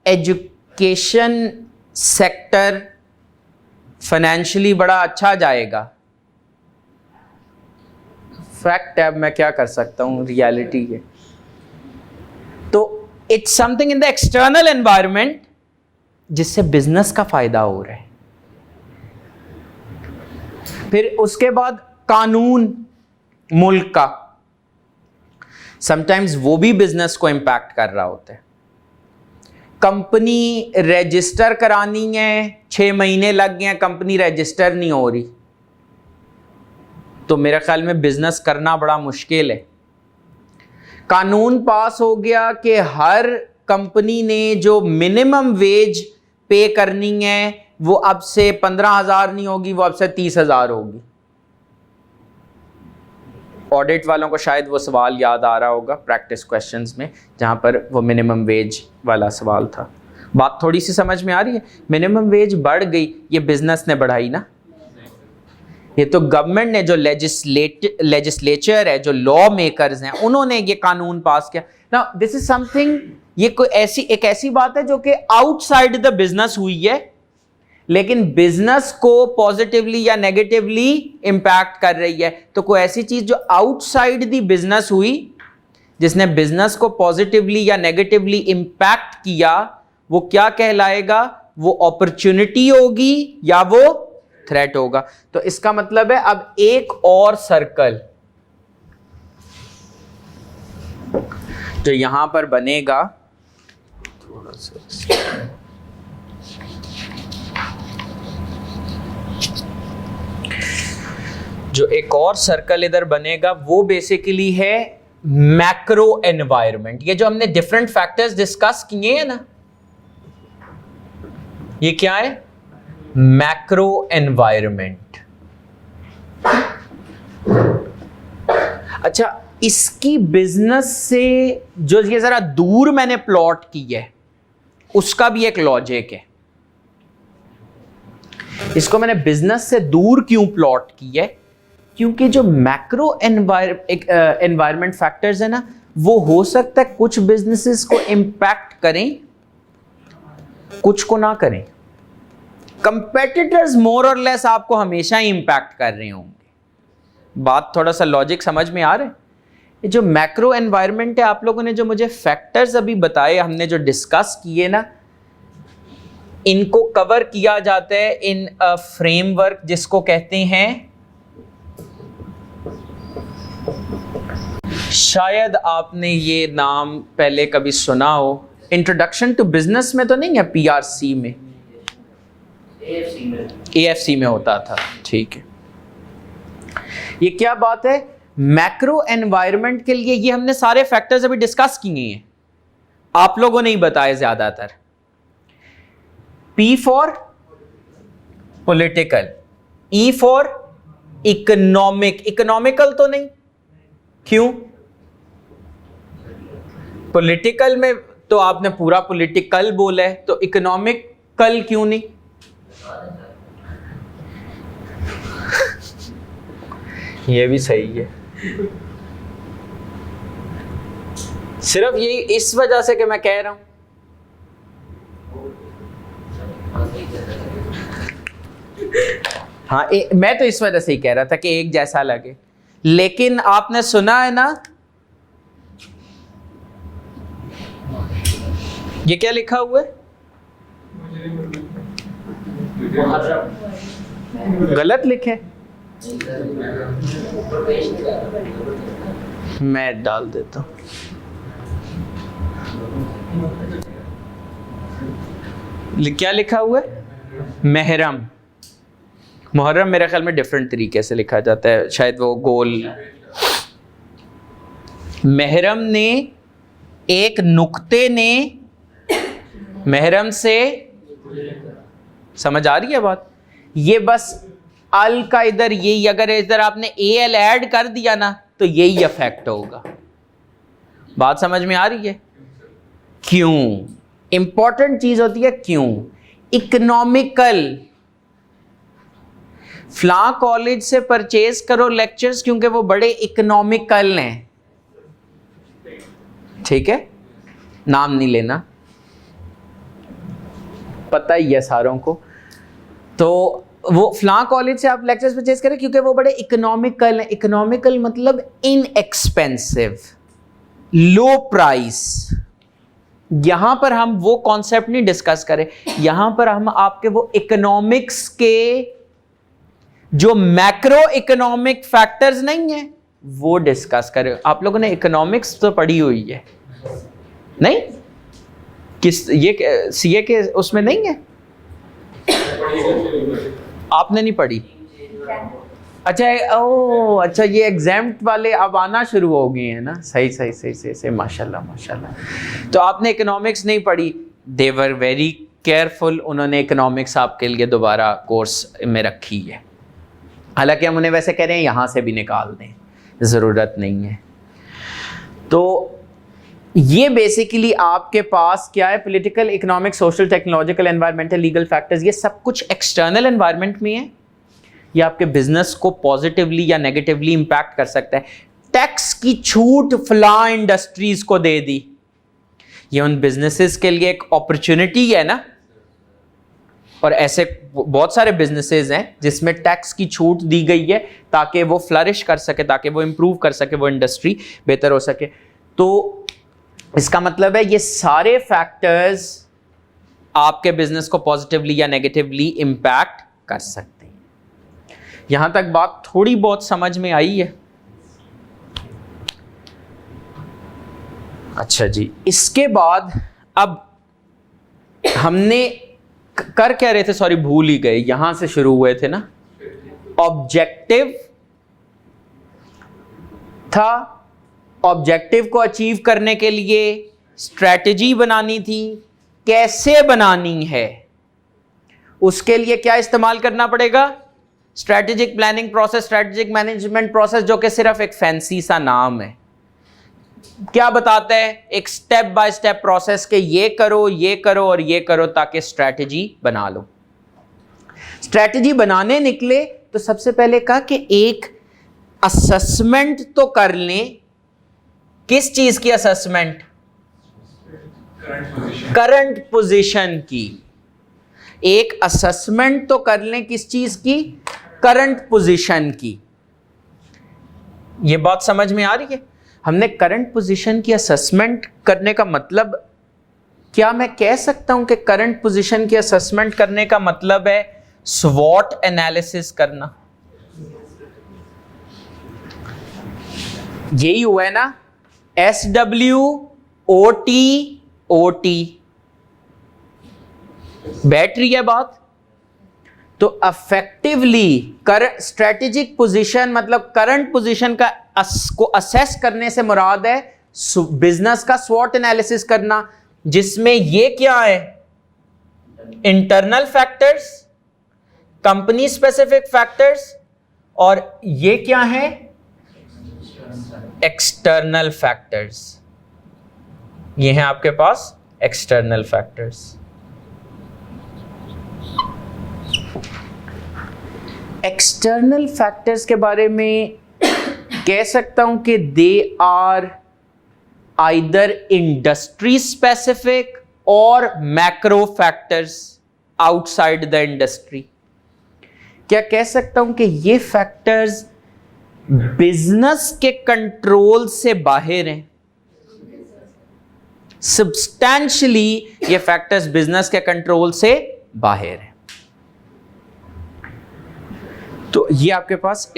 एजुकेशन सेक्टर फाइनेंशियली बड़ा अच्छा जाएगा। फैक्ट है, अब मैं क्या कर सकता हूं, रियलिटी है। तो it's something in the external environment जिससे बिजनेस का फायदा हो रहा है। फिर उसके बाद कानून मुल्क का, समटाइम्स वो भी बिजनेस को इंपैक्ट कर रहा होता है। कंपनी रजिस्टर करानी है, 6 महीने लग गए, कंपनी रजिस्टर नहीं हो रही, तो मेरे ख्याल में बिजनेस करना बड़ा मुश्किल है। कानून पास हो गया कि हर कंपनी ने जो मिनिमम वेज पे करनी है वो अब से 15,000 नहीं होगी, वो अब से 30,000 होगी। ऑडिट वालों को शायद वो सवाल याद आ रहा होगा प्रैक्टिस क्वेश्चंस में, जहां पर वो मिनिमम वेज वाला सवाल था। बात थोड़ी सी समझ में आ रही है? मिनिमम वेज बढ़ गई, ये बिजनेस ने बढ़ाई ना, ये तो गवर्नमेंट ने, जो लेजिस्लेचर है, जो लॉ मेकर्स हैं, उन्होंने ये कानून पास किया ना। दिस इज समथिंग, ये कोई एक ऐसी बात है जो कि आउटसाइड द बिजनेस हुई है, लेकिन बिजनेस को पॉजिटिवली या नेगेटिवली इंपैक्ट कर रही है। तो कोई ऐसी चीज जो आउटसाइड द बिजनेस हुई, जिसने बिजनेस को पॉजिटिवली या नेगेटिवली इंपैक्ट किया, वो क्या कहलाएगा? वो अपॉर्चुनिटी होगी या वो थ्रेट होगा। तो इसका मतलब है अब एक और सर्कल जो यहां पर बनेगा, थोड़ा सा जो एक और सर्कल इधर बनेगा, वो बेसिकली है मैक्रो एनवायरनमेंट। ये जो हमने डिफरेंट फैक्टर्स डिस्कस किए हैं ना, ये क्या है? Macro environment. अच्छा, इसकी बिजनेस से जो ये जरा दूर मैंने प्लॉट की है, उसका भी एक लॉजिक है। इसको मैंने बिजनेस से दूर क्यों प्लॉट की है? क्योंकि जो मैक्रो एनवायरनमेंट फैक्टर्स है ना, वो हो सकता है कुछ बिजनेसेस को इंपैक्ट करें, कुछ को ना करें। कंपेटिटर्स मोर और लेस आपको हमेशा ही इंपैक्ट कर रहे होंगे। बात थोड़ा सा लॉजिक समझ में आ रहा है? ये जो मैक्रो एनवायरनमेंट है, आप लोगों ने जो मुझे फैक्टर्स अभी बताए, हमने जो डिस्कस किए ना, इनको कवर किया जाता है इन अ फ्रेमवर्क जिसको कहते हैं, शायद आपने ये नाम पहले कभी सुना हो, इंट्रोडक्शन टू बिजनेस में तो नहीं है, पीआरसी में, एएफसी में होता था, ठीक है। ये क्या बात है, मैक्रो एनवायरनमेंट के लिए ये हमने सारे फैक्टर्स अभी डिस्कस किए हैं, आप लोगों ने ही बताए ज्यादातर। P for political, E for economic, economical तो नहीं, क्यों? पॉलिटिकल में तो आपने पूरा पॉलिटिकल बोला है, तो इकोनॉमिक कल क्यों नहीं? ये भी सही है, सिर्फ यही इस वजह से कि मैं कह रहा हूं। हाँ, मैं तो इस वजह से ही कह रहा था कि एक जैसा लगे, लेकिन आपने सुना है ना, ये क्या लिखा हुआ है? गलत लिखे, मैं डाल देता हूं। क्या लिखा हुआ है? महरम। मुहर्रम मेरे ख्याल में डिफरेंट तरीके से लिखा जाता है, शायद वो गोल। महरम ने एक नुक्ते ने महरम से, समझ आ रही है बात? ये बस अल का इधर, यही अगर इधर आपने एल ऐड कर दिया ना तो यही इफेक्ट होगा। बात समझ में आ रही है? क्यों इंपॉर्टेंट चीज होती है, क्यों? इकोनॉमिकल, फ्ला कॉलेज से परचेज करो लेक्चर्स क्योंकि वो बड़े इकोनॉमिकल हैं, ठीक है, नाम नहीं लेना, पता ही है सारों को। तो वो फ्ला कॉलेज से आप लेक्चर्स परचेज करें क्योंकि वो बड़े इकोनॉमिकल हैं। इकोनॉमिकल मतलब इनएक्सपेंसिव, लो प्राइस। यहां पर हम वो कॉन्सेप्ट नहीं डिस्कस करें, यहां पर हम आपके वो इकोनॉमिक्स के जो मैक्रो इकोनॉमिक फैक्टर्स नहीं है वो डिस्कस करें। आप लोगों ने इकोनॉमिक्स तो पढ़ी हुई है नहीं? किस ये सीए के उसमें नहीं है? आपने नहीं पढ़ी? अच्छा, ओ अच्छा, ये एग्जाम्ट वाले अब आना शुरू हो गए हैं ना? सही सही सही सही सही, माशाल्लाह माशाल्लाह। तो आपने इकोनॉमिक्स नहीं पढ़ी, दे वर वेरी केयरफुल, उन्होंने इकोनॉमिक्स आपके लिए दोबारा कोर्स में रखी है। हालांकि हम उन्हें वैसे कह रहे हैं यहाँ से भी निकाल दें, ज़रूरत नहीं है। तो ये बेसिकली आपके पास क्या है, political, economic, social, technological, environmental, legal factors, ये सब कुछ एक्सटर्नल एनवायरनमेंट में है। ये आपके बिजनेस को पॉजिटिवली या नेगेटिवली इंपैक्ट कर सकता है। टैक्स की छूट फ्ला इंडस्ट्रीज को दे दी, ये उन बिजनेसेस के लिए एक अपॉर्चुनिटी है ना, और ऐसे बहुत सारे बिजनेसेस हैं जिसमें टैक्स की छूट दी गई है ताकि वो फ्लरिश कर सके, ताकि वो इंप्रूव कर सके, वो इंडस्ट्री बेहतर हो सके। तो इसका मतलब है ये सारे फैक्टर्स आपके बिजनेस को पॉजिटिवली या नेगेटिवली इंपैक्ट कर सकते हैं। यहां तक बात थोड़ी बहुत समझ में आई है? अच्छा जी, इसके बाद अब हमने कर क्या रहे थे, सॉरी भूल ही गए, यहां से शुरू हुए थे ना। ऑब्जेक्टिव था, ऑब्जेक्टिव को अचीव करने के लिए स्ट्रैटेजी बनानी थी, कैसे बनानी है उसके लिए क्या इस्तेमाल करना पड़ेगा, strategic planning process, strategic management process, जो कि सिर्फ एक फैंसी सा नाम है। क्या बताता है? एक स्टेप बाय स्टेप प्रोसेस के ये करो और ये करो ताकि स्ट्रैटेजी बना लो। स्ट्रैटेजी बनाने निकले तो सबसे पहले कहा कि एक असेसमेंट तो कर लें। किस चीज की असेसमेंट? करंट पोजीशन की। एक असेसमेंट तो कर लें, किस चीज की? करंट पोजीशन की। यह बात समझ में आ रही है? हमने करंट पोजीशन की असेसमेंट करने का मतलब क्या, मैं कह सकता हूं कि करंट पोजीशन की असेसमेंट करने का मतलब है स्वॉट एनालिसिस करना? यही हुआ है ना? SWOT OT, बैठ रही है बात? तो अफेक्टिवली स्ट्रेटेजिक पोजीशन मतलब करंट पोजीशन का को असेस करने से मुराद है बिजनेस का स्वॉट एनालिसिस करना, जिसमें ये क्या है, internal factors, company specific factors, और ये क्या है, एक्सटर्नल फैक्टर्स। ये हैं आपके पास एक्सटर्नल फैक्टर्स। एक्सटर्नल फैक्टर्स के बारे में कह सकता हूं कि they are either industry specific और macro factors outside the industry. क्या कह सकता हूं कि ये फैक्टर्स बिजनेस के कंट्रोल से बाहर हैं? सब्सटैंशियली ये फैक्टर्स बिजनेस के कंट्रोल से बाहर हैं। तो ये आपके पास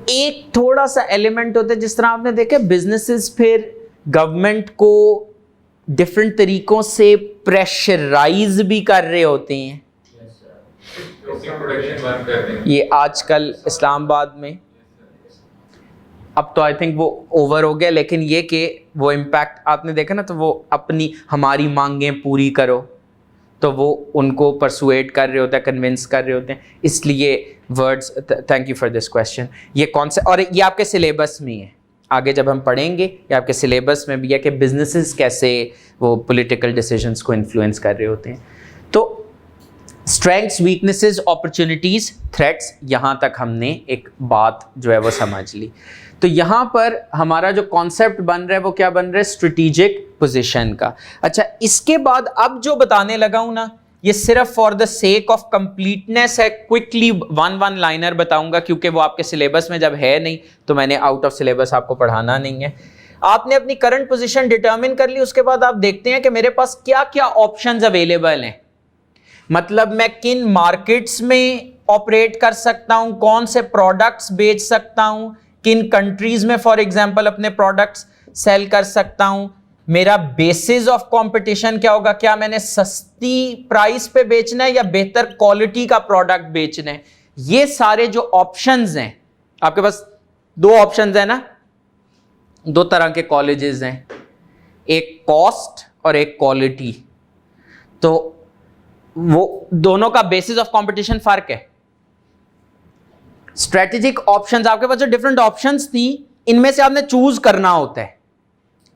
एक थोड़ा सा एलिमेंट होता है, जिस तरह आपने देखा बिजनेसेस फिर गवर्नमेंट को डिफरेंट तरीकों से प्रेशराइज भी कर रहे होते हैं। ये आजकल इस्लामाबाद में अब तो आई थिंक वो ओवर हो गया, लेकिन ये कि वो इम्पैक्ट आपने देखा ना, तो वो अपनी हमारी मांगें पूरी करो, तो वो उनको परसुएट कर रहे होते हैं, कन्विंस कर रहे होते हैं। इसलिए words, thank you for this question, ये कौन से, और ये आपके सिलेबस में है, आगे जब हम पढ़ेंगे ये आपके सिलेबस में भी है कि बिजनेसेस कैसे वो पॉलिटिकल डिसीजंस को इन्फ्लुएंस कर रहे होते हैं। तो स्ट्रेंथ्स, वीकनेसेस, अपॉर्चुनिटीज, थ्रेट्स, यहाँ तक हमने एक बात जो है वो समझ ली। तो यहाँ पर हमारा जो कॉन्सेप्ट बन रहा है वो क्या बन रहा है, स्ट्रेटेजिक पोजीशन का। अच्छा, इसके बाद अब जो बताने लगा हूं ना, ये सिर्फ for the sake of completeness है, क्विकली वन लाइनर बताऊंगा, क्योंकि वो आपके सिलेबस में जब है नहीं तो मैंने आउट ऑफ सिलेबस आपको पढ़ाना नहीं है। आपने अपनी करंट पोजीशन डिटरमिन कर ली, उसके बाद आप देखते हैं कि मेरे पास क्या क्या ऑप्शंस अवेलेबल हैं, मतलब मैं किन मार्केट्स में ऑपरेट कर सकता हूं, कौन से प्रोडक्ट्स बेच सकता हूं, किन कंट्रीज में फॉर एग्जांपल अपने प्रोडक्ट्स सेल कर सकता हूं, मेरा बेसिस ऑफ कंपटीशन क्या होगा, क्या मैंने सस्ती प्राइस पे बेचना है या बेहतर क्वालिटी का प्रोडक्ट बेचना है। ये सारे जो ऑप्शंस हैं आपके पास, दो ऑप्शंस हैं ना, दो तरह के कॉलेजेस हैं, एक कॉस्ट और एक क्वालिटी। तो वो दोनों का बेसिस ऑफ कंपटीशन फर्क है। स्ट्रेटेजिक ऑप्शंस, आपके पास जो डिफरेंट ऑप्शंस थी, इनमें से आपने चूज करना होता है,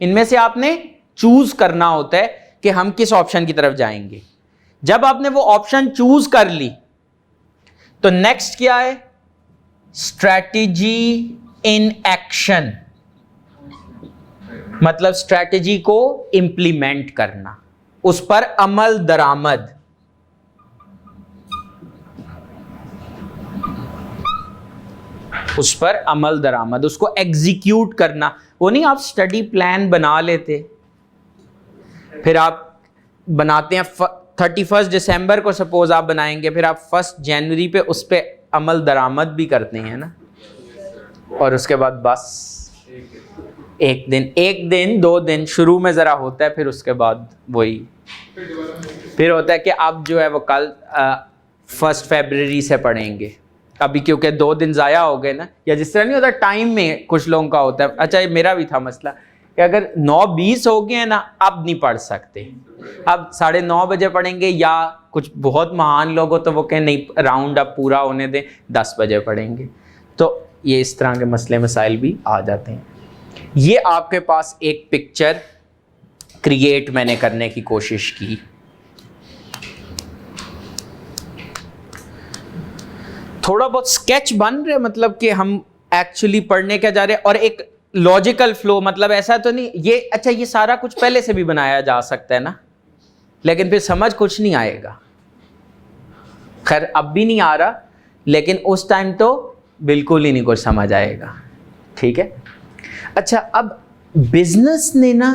इनमें से आपने चूज करना होता है कि हम किस ऑप्शन की तरफ जाएंगे। जब आपने वो ऑप्शन चूज कर ली तो नेक्स्ट क्या है, स्ट्रेटेजी इन एक्शन, मतलब स्ट्रेटेजी को इंप्लीमेंट करना, उस पर अमल दरामद। उस पर अमल दरामद, उसको एग्जीक्यूट करना। वो नहीं आप स्टडी प्लान बना लेते, फिर आप बनाते हैं 31 दिसंबर को सपोज आप बनाएंगे, फिर आप 1 जनवरी पे उस पर अमल दरामद भी करते हैं ना, और उसके बाद बस एक दिन 2 दिन शुरू में ज़रा होता है, फिर उसके बाद वही फिर होता है कि अब जो है वो कल 1 फरवरी से पढ़ेंगे। अभी क्योंकि 2 दिन ज़ाया हो गए ना, या जिस तरह नहीं होता टाइम में कुछ लोगों का होता है। अच्छा, ये मेरा भी था मसला कि अगर 9:20 हो गए ना, अब नहीं पढ़ सकते, अब 9:30 बजे पढ़ेंगे, या कुछ बहुत महान लोग हो तो वो कहें नहीं राउंड अप पूरा होने दें, 10 बजे पढ़ेंगे। तो ये इस तरह के मसले मसाइल भी आ जाते हैं। ये आपके पास एक पिक्चर क्रिएट मैंने करने की कोशिश की। थोड़ा बहुत स्केच बन रहे, मतलब कि हम एक्चुअली पढ़ने क्या जा रहे हैं, और एक लॉजिकल फ्लो, मतलब ऐसा तो नहीं ये, अच्छा ये सारा कुछ पहले से भी बनाया जा सकता है ना, लेकिन फिर समझ कुछ नहीं आएगा। खैर अब भी नहीं आ रहा, लेकिन उस टाइम तो बिल्कुल ही नहीं कुछ समझ आएगा। ठीक है, अच्छा अब बिजनेस ने ना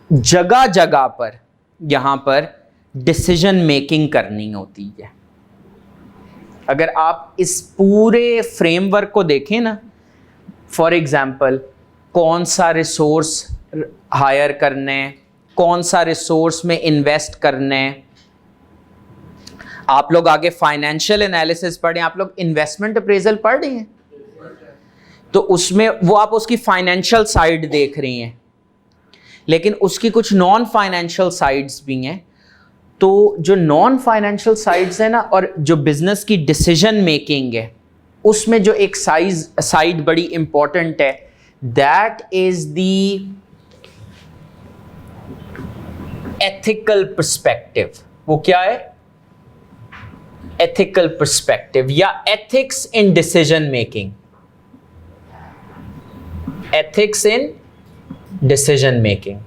जगह जगह पर यहाँ पर डिसीजन मेकिंग करनी होती है। अगर आप इस पूरे फ्रेमवर्क को देखें ना, फॉर एग्जाम्पल कौन सा रिसोर्स हायर करना है, कौन सा रिसोर्स में इन्वेस्ट करना है। आप लोग आगे फाइनेंशियल एनालिसिस पढ़ें, आप लोग इन्वेस्टमेंट अप्रेजल पढ़ रहे हैं, तो उसमें वो आप उसकी फाइनेंशियल साइड देख रही हैं, लेकिन उसकी कुछ नॉन फाइनेंशियल साइड्स भी हैं। तो जो नॉन फाइनेंशियल साइड्स है ना, और जो बिजनेस की डिसीजन मेकिंग है, उसमें जो एक साइड बड़ी इंपॉर्टेंट है, that is the ethical perspective. वो क्या है? एथिकल पर्सपेक्टिव या ethics in decision making. Ethics in decision making.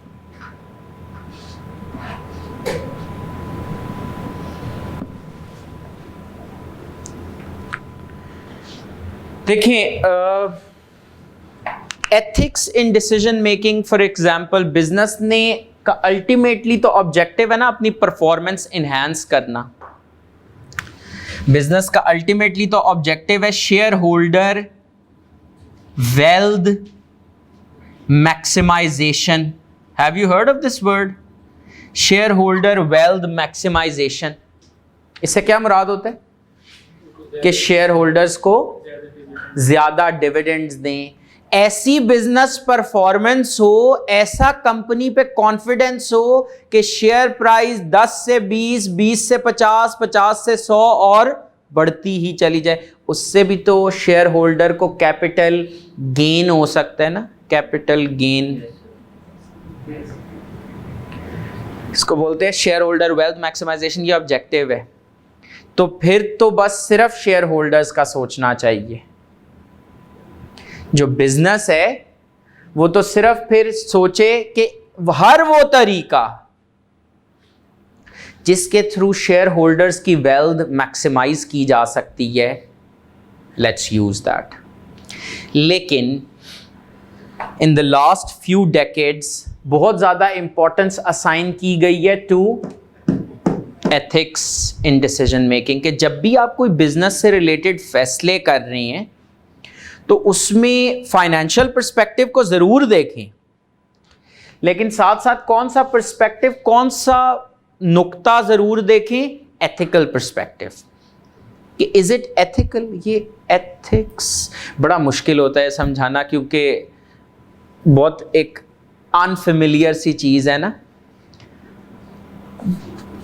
देखिए, ethics in decision making, for example business ने का अल्टीमेटली तो ऑब्जेक्टिव है ना अपनी परफॉर्मेंस इनहैंस करना। बिजनेस का अल्टीमेटली तो ऑब्जेक्टिव है shareholder wealth maximisation. Have you heard of this word? Shareholder wealth maximisation. इससे क्या मुराद होता है? कि शेयर होल्डर्स को ज्यादा डिविडेंड्स दें, ऐसी बिजनेस परफॉर्मेंस हो, ऐसा कंपनी पे कॉन्फिडेंस हो कि शेयर प्राइस 10 से 20, 20 से 50, 50 से 100 और बढ़ती ही चली जाए। उससे भी तो शेयर होल्डर को कैपिटल गेन हो सकता है ना, कैपिटल गेन। इसको बोलते हैं शेयर होल्डर वेल्थ मैक्सिमाइजेशन, ये ऑब्जेक्टिव है। तो फिर तो बस सिर्फ शेयर होल्डर्स का सोचना चाहिए। जो बिजनेस है वो तो सिर्फ फिर सोचे कि हर वो तरीका जिसके थ्रू शेयर होल्डर्स की वेल्थ मैक्सिमाइज की जा सकती है, लेट्स यूज दैट। लेकिन in the last few decades बहुत ज्यादा इंपॉर्टेंस असाइन की गई है to ethics in decision making, कि जब भी आप कोई बिजनेस से रिलेटेड फैसले कर रहे हैं तो उसमें फाइनेंशियल पर्सपेक्टिव को जरूर देखें, लेकिन साथ साथ कौन सा पर्सपेक्टिव, कौन सा नुक्ता जरूर देखें, एथिकल पर्सपेक्टिव, कि इज इट एथिकल। ये एथिक्स बड़ा मुश्किल होता है समझाना, क्योंकि बहुत एक अनफेमिलियर सी चीज है ना।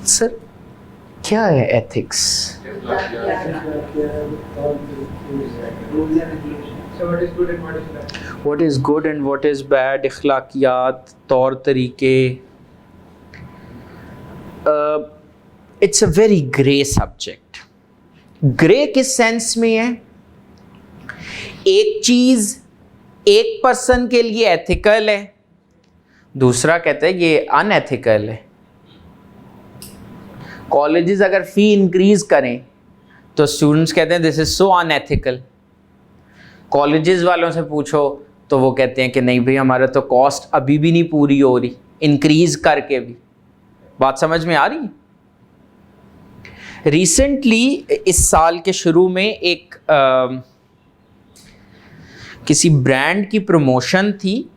सर क्या है ethics? What is good and what is bad, इखलाकियात, तौर तरीके। It's a very grey subject. Grey किस सेंस में है? एक चीज एक पर्सन के लिए एथिकल है, दूसरा कहता है ये अनएथिकल है। कॉलेजेस अगर फी इंक्रीज करें तो स्टूडेंट्स कहते हैं this is so unethical. Colleges वालों से पूछो तो वो कहते हैं कि नहीं भाई, हमारा तो कॉस्ट अभी भी नहीं पूरी हो रही, इंक्रीज करके भी। बात समझ में आ रही है? रिसेंटली इस साल के शुरू में एक किसी ब्रांड की प्रमोशन थी,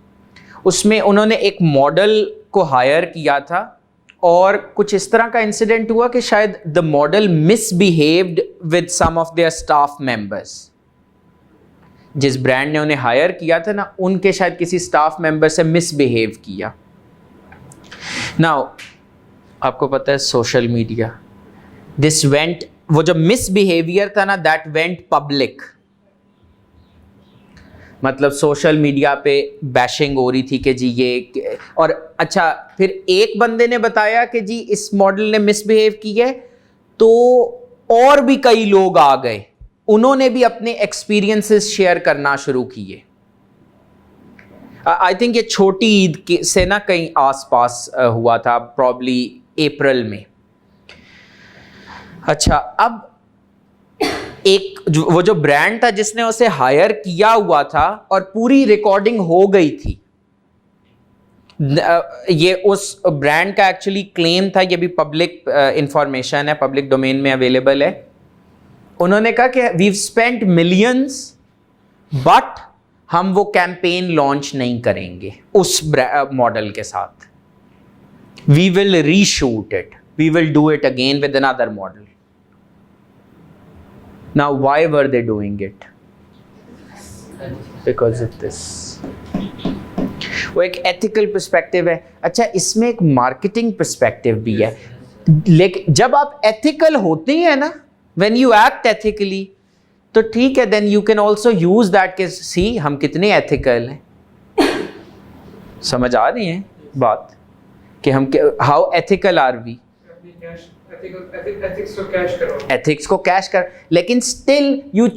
उसमें उन्होंने एक मॉडल को हायर किया था और कुछ इस तरह का इंसिडेंट हुआ कि शायद the model misbehaved with some of their staff members. जिस ब्रांड ने उन्हें हायर किया था ना, उनके शायद किसी स्टाफ मेंबर से मिसबिहेव किया। नाउ आपको पता है सोशल मीडिया, दिस वेंट, वो जो मिसबिहेवियर था ना, दैट वेंट पब्लिक। मतलब सोशल मीडिया पे बैशिंग हो रही थी कि जी ये, और अच्छा फिर एक बंदे ने बताया कि जी इस मॉडल ने मिसबिहेव की है, तो और भी कई लोग आ गए, उन्होंने भी अपने एक्सपीरियंसेस शेयर करना शुरू किए। आई थिंक ये छोटी ईद से ना कहीं आसपास हुआ था, प्रॉब्ली अप्रैल में। अच्छा, अब एक वो जो ब्रांड था जिसने उसे हायर किया हुआ था और पूरी रिकॉर्डिंग हो गई थी, ये उस ब्रांड का एक्चुअली क्लेम था, ये भी पब्लिक इंफॉर्मेशन है, पब्लिक डोमेन में अवेलेबल है। उन्होंने कहा कि वीव स्पेंट मिलियंस बट हम वो कैंपेन लॉन्च नहीं करेंगे उस मॉडल के साथ. We will reshoot it, we will do it again with another model. Now why were they doing it? Because of this. वो एक एथिकल पर्सपेक्टिव है. अच्छा, इसमें एक मार्केटिंग पर्सपेक्टिव भी है. लेकिन जब आप एथिकल होते हैं ना, व्हेन यू एक्ट एथिकली, तो ठीक है, then you can also use that के सी हम कितने एथिकल हैं. समझ आ रही है बात कि हम how ethical are we. Ethics को कैश कर, लेकिन स्टिल यू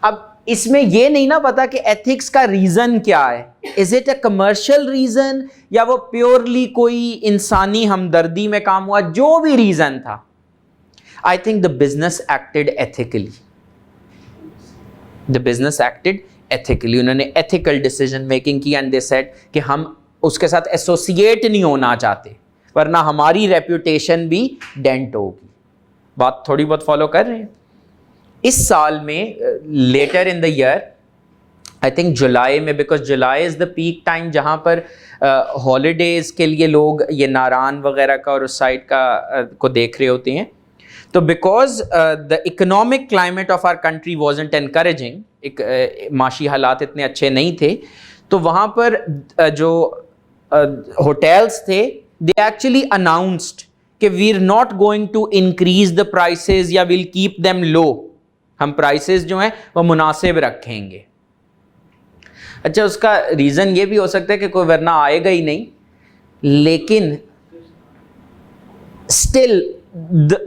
अब इसमें ये नहीं ना पता कि एथिक्स का रीजन क्या है. Is it a commercial reason या वो प्योरली कोई इंसानी हमदर्दी में काम हुआ? जो भी रीजन था, I think the business acted ethically. The business acted ethically. उन्होंने एथिकल डिसीजन मेकिंग की एंड दे सेड कि हम उसके साथ एसोसिएट नहीं होना चाहते, वरना हमारी रेप्यूटेशन भी डेंट होगी. बात थोड़ी बहुत फॉलो कर रहे हैं. इस साल में later in the year, I think July में, because July is the peak time जहाँ पर हॉलीडेज़ के लिए लोग ये नारान वगैरह का और उस साइड का को देख रहे होते हैं. तो because the economic climate of our country wasn't encouraging, एक माशी हालात इतने अच्छे नहीं थे, तो वहाँ पर जो होटल्स थे, दे एक्चुअली अनाउंस्ड कि we are not going to increase the prices या विल कीप देम लो. हम प्राइसेस जो हैं वो मुनासिब रखेंगे. अच्छा, उसका रीज़न ये भी हो सकता है कि कोई वरना आएगा ही नहीं, लेकिन still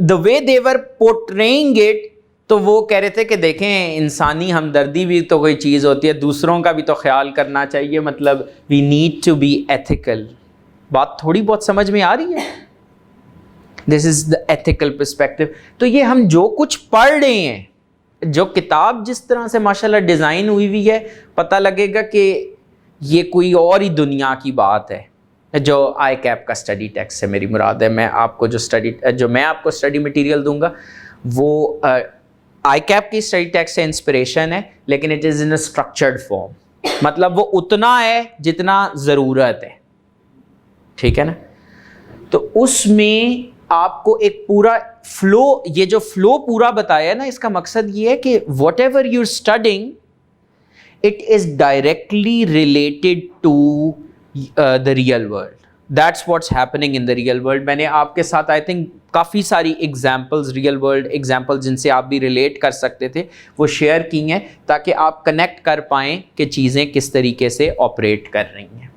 the way they were portraying it, तो वो कह रहे थे कि देखें, इंसानी हमदर्दी भी तो कोई चीज़ होती है, दूसरों का भी तो ख्याल करना चाहिए, मतलब we need to be ethical. बात थोड़ी बहुत समझ में आ रही है? This is the ethical perspective. तो ये हम जो कुछ पढ़ रहे हैं, जो किताब जिस तरह से माशाल्लाह डिज़ाइन हुई है, पता लगेगा कि ये कोई और ही दुनिया की बात है. जो आई कैप का स्टडी टेक्स्ट से मेरी मुराद है. मैं आपको जो मैं आपको स्टडी मटेरियल दूंगा वो आई कैप की स्टडी टेक्स्ट से इंस्पिरेशन है, लेकिन it is in a structured form. मतलब वो उतना है जितना ज़रूरत है. ठीक है ना? तो उसमें आपको एक पूरा फ्लो, ये जो फ्लो पूरा बताया है ना, इसका मकसद ये है कि whatever you're studying, it is directly related to the real world. That's what's happening in the real world. मैंने आपके साथ आई थिंक काफ़ी सारी एग्जाम्पल्स, रियल वर्ल्ड एग्जाम्पल्स जिनसे आप भी रिलेट कर सकते थे, वो शेयर की हैं ताकि आप कनेक्ट कर पाएँ कि चीज़ें किस तरीके से ऑपरेट कर रही हैं.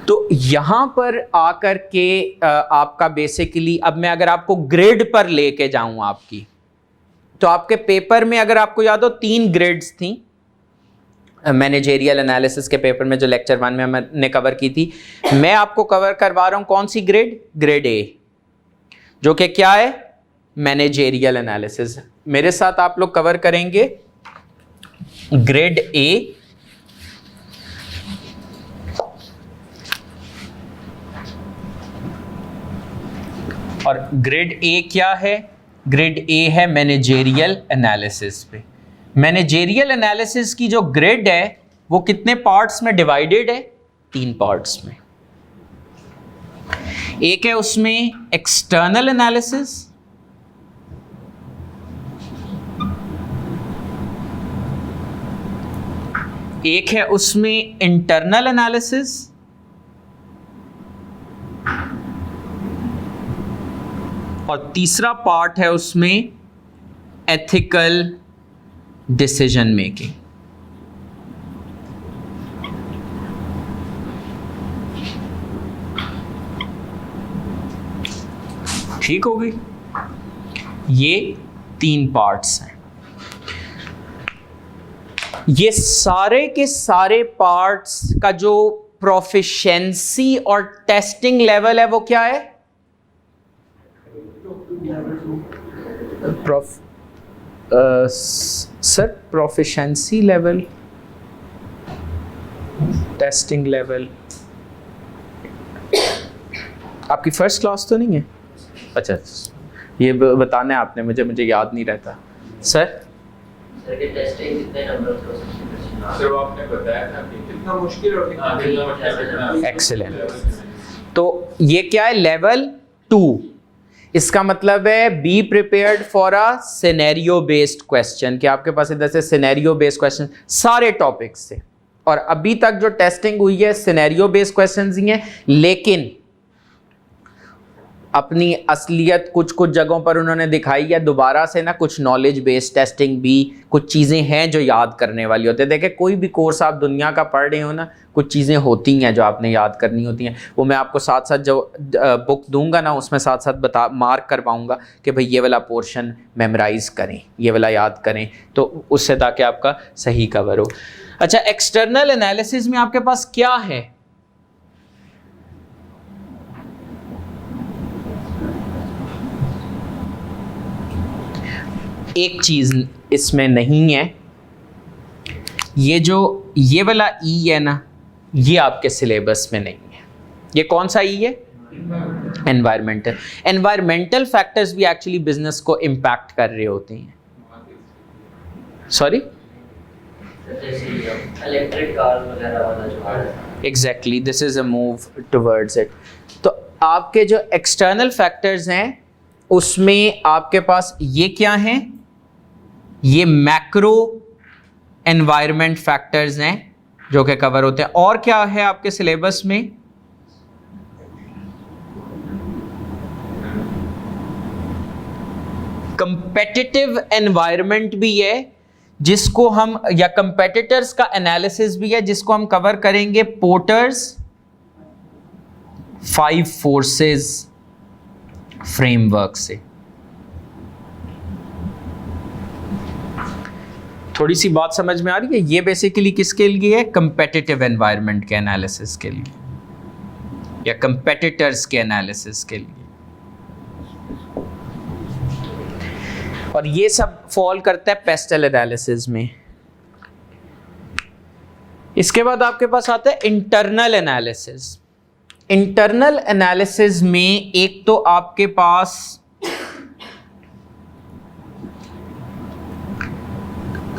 तो यहाँ पर आकर के आपका बेसिकली, अब मैं अगर आपको ग्रिड पर लेके जाऊँ आपकी, तो आपके पेपर में अगर आपको याद हो 3 ग्रिड्स थी. मैनेजेरियल एनालिसिस के पेपर में जो लेक्चर 1 में मैंने कवर की थी, मैं आपको कवर करवा रहा हूँ कौन सी ग्रिड? ग्रिड ए, जो कि क्या है? Managerial analysis. मेरे साथ आप लोग कवर करेंगे ग्रिड ए. और ग्रिड ए क्या है? ग्रिड ए है मैनेजेरियल एनालिसिस पे. मैनेजेरियल एनालिसिस की जो ग्रिड है वो कितने पार्ट्स में डिवाइडेड है? 3 पार्ट्स में. एक है उसमें एक्सटर्नल एनालिसिस, एक है उसमें इंटरनल एनालिसिस, और तीसरा पार्ट है उसमें एथिकल डिसीजन मेकिंग. ठीक हो गई? ये 3 पार्ट्स हैं. ये सारे के सारे पार्ट्स का जो प्रोफिशिएंसी और टेस्टिंग लेवल है वो क्या है? Sir proficiency level, testing level आपकी फर्स्ट क्लास तो नहीं है? अच्छा, ये बताना है आपने मुझे याद नहीं रहता. सर सर के टेस्टिंग कितने नंबर थे उसमें? सर वो आपने बताया था कि कितना मुश्किल और कितना कितना मतलब एक्सीलेंट। तो ये क्या है, लेवल 2। इसका मतलब है be prepared for a scenario based question, कि आपके पास इधर से सिनेरियो बेस्ड क्वेश्चन सारे टॉपिक्स से, और अभी तक जो टेस्टिंग हुई है सिनेरियो बेस्ड क्वेश्चंस ही हैं, लेकिन अपनी असलियत कुछ कुछ जगहों पर उन्होंने दिखाई है। दोबारा से ना कुछ नॉलेज बेस्ड टेस्टिंग भी, कुछ चीज़ें हैं जो याद करने वाली होती है। देखें, कोई भी कोर्स आप दुनिया का पढ़ रहे हो ना, कुछ चीज़ें होती हैं जो आपने याद करनी होती हैं। वो मैं आपको साथ साथ जो बुक दूंगा ना, उसमें साथ साथ मार्क कर पाऊँगा कि भाई ये वाला पोर्शन मेमोराइज़ करें, ये वाला याद करें, तो उससे ताकि आपका सही कवर हो। अच्छा, एक्सटर्नल एनालिसिस में आपके पास क्या है? एक चीज इसमें नहीं है, ये वाला ई है ना, ये आपके सिलेबस में नहीं है। ये कौन सा ई है? एनवायरमेंटल। एनवायरमेंटल फैक्टर्स भी एक्चुअली बिजनेस को इम्पैक्ट कर रहे होते हैं। सॉरी, इलेक्ट्रिक कार वगैरह वाला जो है, exactly, this is a move towards it. तो आपके जो एक्सटर्नल फैक्टर्स हैं उसमें आपके पास ये क्या हैं? ये मैक्रो एनवायरनमेंट फैक्टर्स हैं जो कि कवर होते हैं। और क्या है आपके सिलेबस में? कंपेटिटिव एनवायरनमेंट भी है जिसको हम, या कंपेटिटर्स का एनालिसिस भी है जिसको हम कवर करेंगे पोर्टर्स 5 फोर्सेस फ्रेमवर्क से। थोड़ी सी बात समझ में आ रही है? ये बेसिकली किसके लिए है? कंपेटिटिव एनवायरनमेंट के एनालिसिस के लिए, या कंपेटिटर्स के एनालिसिस के लिए। और ये सब फॉल करता है पेस्टल एनालिसिस में। इसके बाद आपके पास आता है इंटरनल एनालिसिस। इंटरनल एनालिसिस में एक तो आपके पास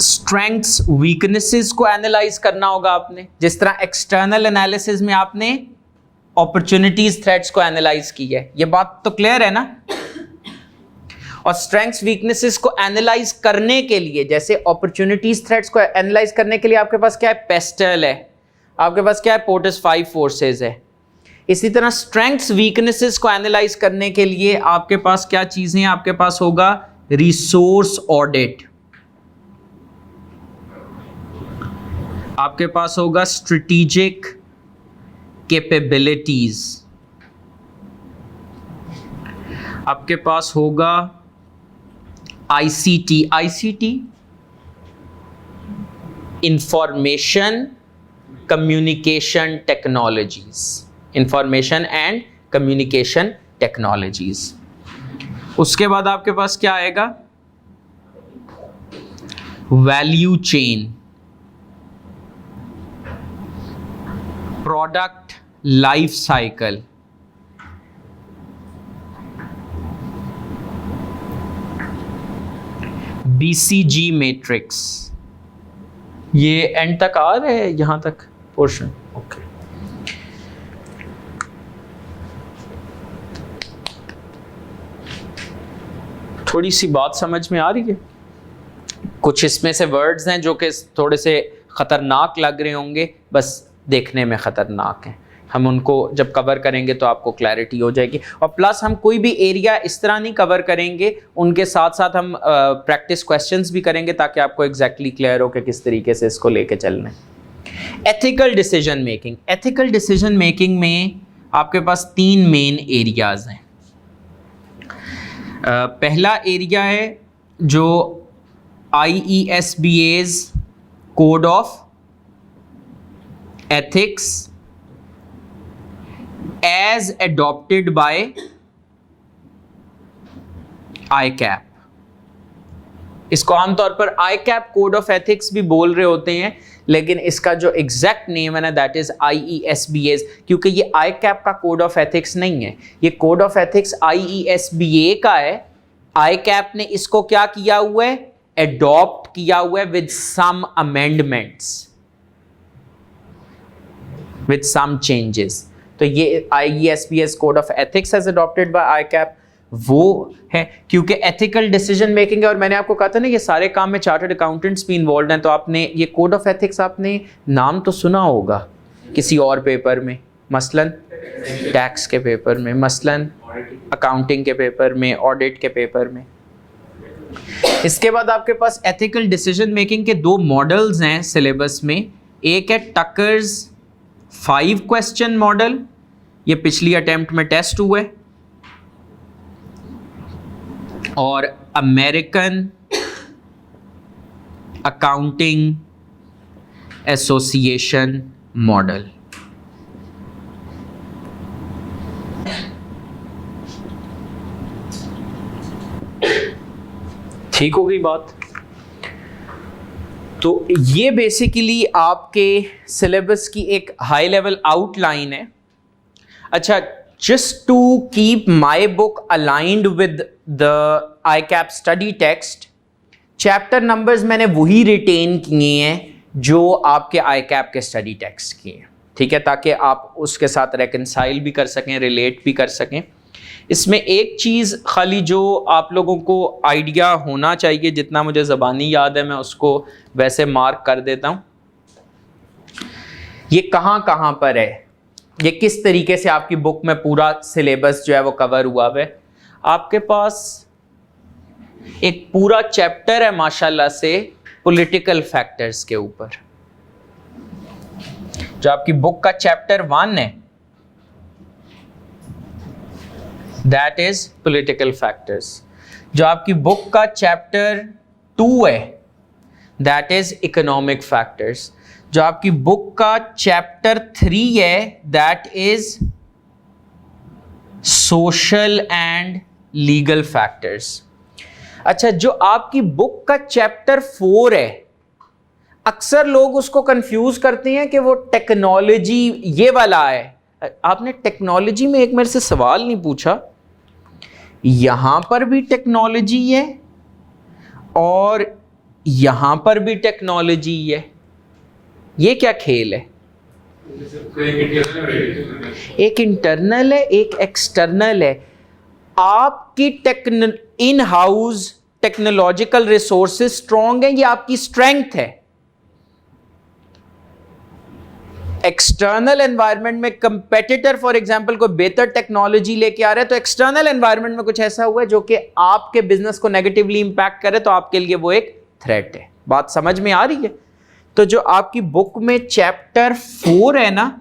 स्ट्रेंथ्स वीकनेसेस को एनालाइज करना होगा आपने, जिस तरह एक्सटर्नल एनालिसिस में आपने अपॉर्चुनिटीज थ्रेट्स को एनालाइज की है। ये बात तो क्लियर है ना? और स्ट्रेंथ्स वीकनेसेस को एनालाइज करने के लिए, जैसे अपॉर्चुनिटीज थ्रेट्स को एनालाइज करने के लिए आपके पास क्या है? पेस्टल है, आपके पास क्या है? पोर्टर्स 5 फोर्सेस है। इसी तरह स्ट्रेंथ्स वीकनेसेस को एनालाइज करने के लिए आपके पास क्या चीजें हैं? आपके पास होगा रिसोर्स ऑडिट, आपके पास होगा स्ट्रेटेजिक कैपेबिलिटीज, आपके पास होगा ICT. ICT information communication technologies, information and communication technologies. उसके बाद आपके पास क्या आएगा? Value chain, product life cycle, BCG matrix. ये एंड तक आ रहे हैं, यहां तक पोर्शन? ओके। थोड़ी सी बात समझ में आ रही है? कुछ इसमें से वर्ड्स हैं जो कि थोड़े से खतरनाक लग रहे होंगे, बस देखने में खतरनाक हैं। हम उनको जब कवर करेंगे तो आपको क्लैरिटी हो जाएगी। और प्लस हम कोई भी एरिया इस तरह नहीं कवर करेंगे, उनके साथ साथ हम प्रैक्टिस क्वेश्चंस भी करेंगे ताकि आपको एग्जैक्टली क्लियर हो कि किस तरीके से इसको लेके चलना है। Ethical decision making. Ethical decision making में आपके पास 3 मेन एरियाज हैं। पहला एरिया है जो IESBA's code of ethics as adopted by ICAP। इसको आमतौर पर ICAP कोड ऑफ एथिक्स भी बोल रहे होते हैं, लेकिन इसका जो एग्जैक्ट नेम है ना, दैट इज IESBA's, क्योंकि ये ICAP का कोड ऑफ एथिक्स नहीं है, ये कोड ऑफ एथिक्स IESBA का है। ICAP ने इसको क्या किया हुआ है? एडॉप्ट किया हुआ है with some amendments, with some changes. तो ये IESPS code of ethics has adopted by ICAP, वो है क्योंकि एथिकल डिसीजन मेकिंग है। और मैंने आपको कहा था ना ये सारे काम में चार्टर्ड अकाउंटेंट्स भी इन्वॉल्व हैं, तो आपने ये कोड ऑफ एथिक्स आपने नाम तो सुना होगा किसी और पेपर में, मसलन टैक्स के पेपर में, मसलन अकाउंटिंग के पेपर में, ऑडिट के पेपर में। इसके बाद आपके पास एथिकल डिसीजन मेकिंग के 2 मॉडल्स हैं सिलेबस में। एक है टकर्स 5 क्वेश्चन मॉडल, ये पिछली अटेम्प्ट में टेस्ट हुए, और अमेरिकन अकाउंटिंग एसोसिएशन मॉडल। ठीक हो गई बात। तो ये बेसिकली आपके सिलेबस की एक हाई लेवल आउटलाइन है। अच्छा, just to keep my book aligned with the ICAP study text, chapter numbers मैंने वही रिटेन किए हैं जो आपके ICAP के स्टडी टेक्स्ट किए हैं, ठीक है, ताकि आप उसके साथ रेकंसाइल भी कर सकें, रिलेट भी कर सकें। इसमें एक चीज़ खाली जो आप लोगों को आइडिया होना चाहिए, जितना मुझे ज़बानी याद है मैं उसको वैसे मार्क कर देता हूँ। ये कहाँ कहाँ पर है, ये किस तरीके से आपकी बुक में पूरा सिलेबस जो है वो कवर हुआ है। आपके पास एक पूरा चैप्टर है माशाल्लाह से पॉलिटिकल फैक्टर्स के ऊपर, जो आपकी बुक का चैप्टर 1 है, दैट इज पॉलिटिकल फैक्टर्स। जो आपकी बुक का चैप्टर 2 है, दैट इज इकोनॉमिक फैक्टर्स। जो आपकी बुक का चैप्टर 3 है, that is social and legal factors. अच्छा, जो आपकी बुक का चैप्टर 4 है, अक्सर लोग उसको कंफ्यूज करते हैं कि वो टेक्नोलॉजी ये वाला है। आपने टेक्नोलॉजी में एक मेरे से सवाल नहीं पूछा। यहां पर भी टेक्नोलॉजी है और यहां पर भी टेक्नोलॉजी है, ये क्या खेल है? एक इंटरनल है, एक एक्सटर्नल है। आपकी in house technological resources strong है, ये आपकी स्ट्रेंथ है। एक्सटर्नल एनवायरनमेंट में कंपेटिटर फॉर एग्जांपल कोई बेहतर टेक्नोलॉजी लेके आ रहा है, तो एक्सटर्नल एनवायरनमेंट में कुछ ऐसा हुआ है जो कि आपके बिजनेस को नेगेटिवली इंपैक्ट करे, तो आपके लिए वो एक थ्रेट है। बात समझ में आ रही है? तो जो आपकी बुक में चैप्टर 4 है ना,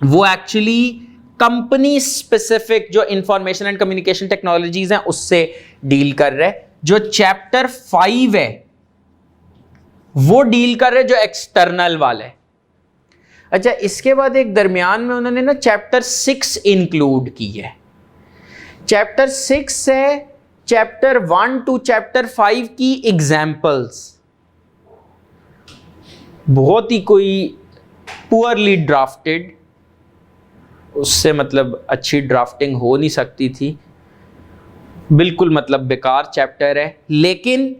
वो एक्चुअली कंपनी स्पेसिफिक जो इंफॉर्मेशन एंड कम्युनिकेशन टेक्नोलॉजीज हैं उससे डील कर रहे हैं। जो चैप्टर 5 है वो डील कर रहे हैं जो एक्सटर्नल वाला है। अच्छा, इसके बाद एक दरमियान में उन्होंने ना चैप्टर 6 इंक्लूड की है। चैप्टर 6 है चैप्टर 1 टू चैप्टर 5 की एग्जाम्पल्स। बहुत ही कोई पुअरली ड्राफ्टेड, उससे मतलब अच्छी ड्राफ्टिंग हो नहीं सकती थी, बिल्कुल मतलब बेकार चैप्टर है, लेकिन